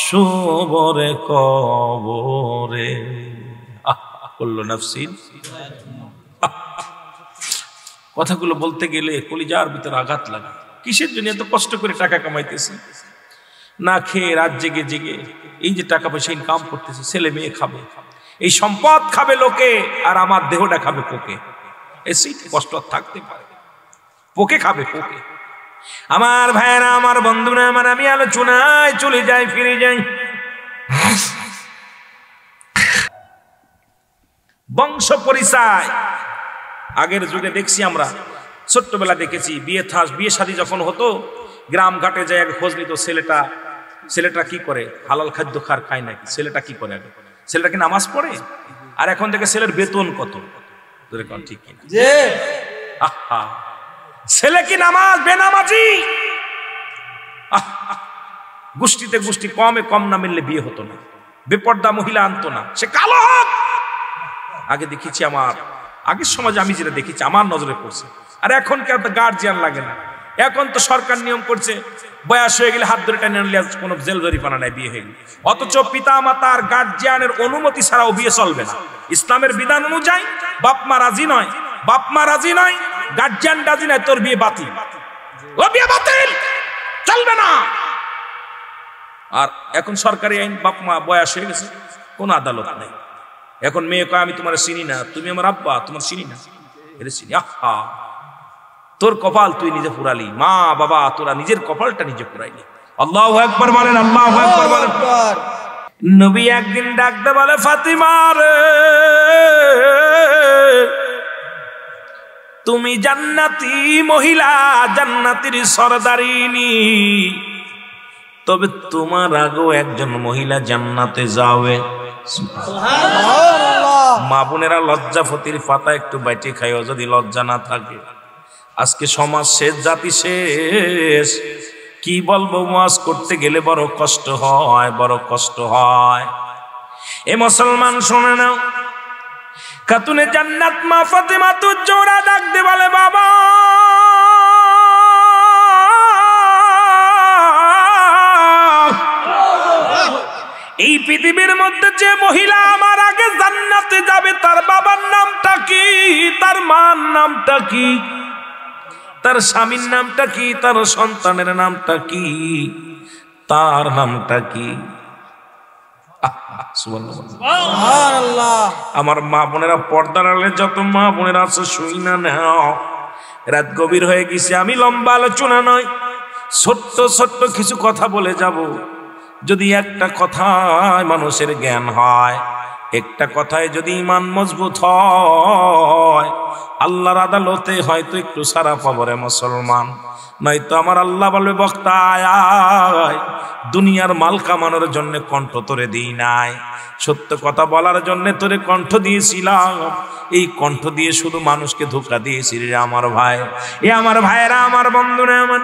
শুবরে কবরে। বললো নাফসিন। কথাগুলো বলতে গেলে কলিজার ভিতরে আঘাত লাগে। কিসের জন্য এত কষ্ট করে টাকা কামাইতেছি, না খেয়ে রাত জেগে জেগে এই যে টাকা পয়সা ইনকাম করতেছে, ছেলে মেয়ে খাবে, এই সম্পদ খাবে লোকে, আর আমার দেহটা খাবে পোকে। এসেই কষ্ট থাকতে পারে, পোকে খাবে পোকে। আমার ভাইয়েরা, আমার বন্ধুরা, আমার আমি আলোচনায় চলে যাই, ফিরে যাই। বংশ পরিচয় আগের যুগে দেখছি আমরা, ছোট্টবেলা দেখেছি, বিয়ে শাদী যখন হতো গ্রাম ঘাটে যায় আগে খোঁজ নিত, ছেলেটা কি করে, হালাল খাদ্য খায় নাকি, ছেলেটা কি করে, আগে ছেলেটা কি নামাজ পড়ে, আর এখন থেকে ছেলের বেতন কত, ঠিক কিনা? ছেলে কি নামাজ বেনামাজি? গোষ্ঠীতে গোষ্ঠী কমে কম না মিললে বিয়ে হতো না, বেপর্দা মহিলা আনতো না, সে কালো হোক। আগে দেখেছি, আমার আগের সমাজে আমি যেটা দেখেছি আমার নজরে পড়ছে। আর এখন কি গার্জিয়ান লাগে না, এখন তো সরকার নিয়ম করছে বয়স হয়ে গেলে হাত ধরে টেনে আনলে কোনো জেল জরিমানা নাই, বিয়ে হয়ে গেলে। অথচ পিতা মাতার গার্জিয়ানের অনুমতি ছাড়াও বিয়ে চলবে না। ইসলামের বিধান অনুযায়ী বাপ মা রাজি নয়, গার্জিয়ান রাজি নয়, তোর বিয়ে বাতিল, ও বিয়ে বাতিল, চলবে না। আর এখন সরকারি আইন, বাপ মা বয়স হয়ে গেছে, কোন আদালত নেই। এখন মেয়ে কয় আমি তোমার চিনি না, তুমি আমার আব্বা, তোমার চিনি না, এটা চিনি। আহা, তোর কপাল তুই নিজে পুরালি, মা বাবা তোরা নিজের কপালটা নিজে পুরাইলি। আল্লাহু আকবার বলেন, আল্লাহু আকবার বলেন। নবী একদিন ডাকতে বলে, ফাতিমা রে, তুমি জান্নাতি মহিলা, জান্নাতের সরদারিনী, তবে তোমার আগেও একজন মহিলা জান্নাতে যাবে। মা বোনেরা লজ্জাপতির পাতা একটু বাইটে খাইও যদি লজ্জা না থাকে। আজকে সমাজ শেষ, জাতি শেষ, কি বলবো, ওয়াজ করতে গেলে বড় কষ্ট হয়, বড় কষ্ট হয়। এ মুসলমান শুনে নাও, খাতুনে জান্নাত মা ফাতেমা তো জোড়া ডাক দিয়ে বলে, বাবা এই পৃথিবীর মধ্যে যে মহিলা আমার আগে জান্নাতে যাবে তার বাবার নামটা কি, তার মার নামটা কি, তার স্বামীর নামটা কি, তার সন্তানের নামটা কি, তার নামটা কি? আমার মা বোনেরা, পর্দার আড়ালে যত মা বোনেরা আছে শুই না নাও, রাত গভীর হয়ে গেছে, আমি লম্বা আলোচনা নয়, ছোট্ট ছোট্ট কিছু কথা বলে যাব। যদি একটা কথায় মানুষের জ্ঞান হয়, একটা কথায় যদি ঈমান মজবুত হয়, আল্লাহর আদালতে হয়তো একটু সারা পাবো রে মুসলমান। নয়তো আমার আল্লাহ বলবে, বক্তা আয়, দুনিয়ার মাল কামানোর জন্য কণ্ঠ তোরে দিই নাই, সত্য কথা বলার জন্য তোরে কণ্ঠ দিয়েছিলাম, এই কণ্ঠ দিয়ে শুধু মানুষকে ধোঁকা দিয়েছি রে আমার ভাই। এ আমার ভাইয়েরা, আমার বন্ধুরা, আমার